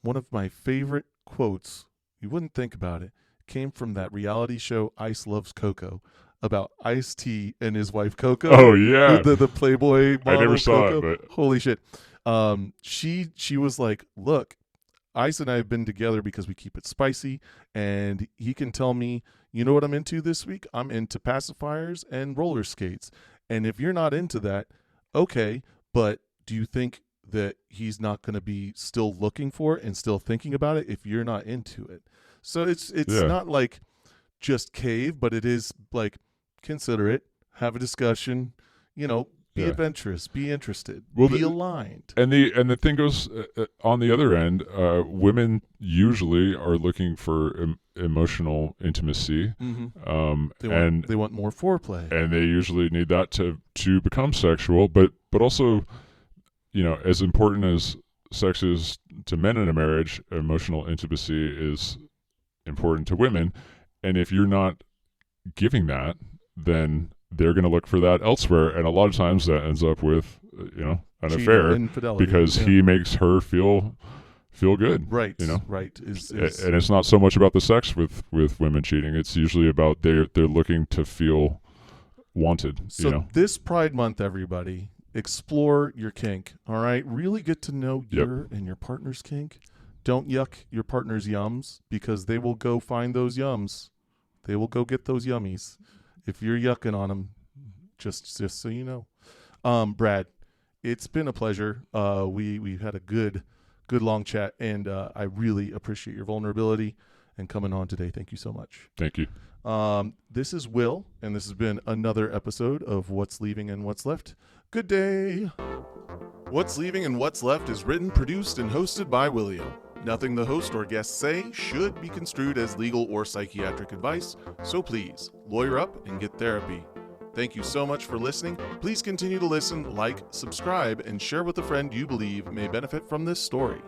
One of my favorite quotes, you wouldn't think about it, came from that reality show Ice Loves Coco. about Ice-T and his wife Coco. Oh yeah, the Playboy model. I never saw Coco. it, but holy shit. She was like, look, Ice and I have been together because we keep it spicy, and he can tell me, you know what I'm into this week? I'm into pacifiers and roller skates. And if you're not into that, okay, but do you think that he's not going to be still looking for it and still thinking about it if you're not into it? So it's not like just cave, but it is like consider it, have a discussion, be adventurous, be interested, be aligned. And the thing goes on the other end. Women usually are looking for emotional intimacy, they want more foreplay, and they usually need that to become sexual. But also, as important as sex is to men in a marriage, emotional intimacy is important to women. And if you're not giving that, then they're going to look for that elsewhere, and a lot of times that ends up with an cheating, affair, infidelity, because he makes her feel good, right? Right. And it's not so much about the sex with women cheating; it's usually about they're looking to feel wanted. So this Pride Month, everybody, explore your kink. All right, really get to know your and your partner's kink. Don't yuck your partner's yums, because they will go find those yums. They will go get those yummies. If you're yucking on them, just so you know. Brad, it's been a pleasure. We had a good long chat, and I really appreciate your vulnerability and coming on today. Thank you so much. Thank you. This is Will, and this has been another episode of What's Leaving and What's Left. Good day. What's Leaving and What's Left is written, produced, and hosted by Willio. Nothing the host or guests say should be construed as legal or psychiatric advice, so please, lawyer up and get therapy. Thank you so much for listening. Please continue to listen, like, subscribe, and share with a friend you believe may benefit from this story.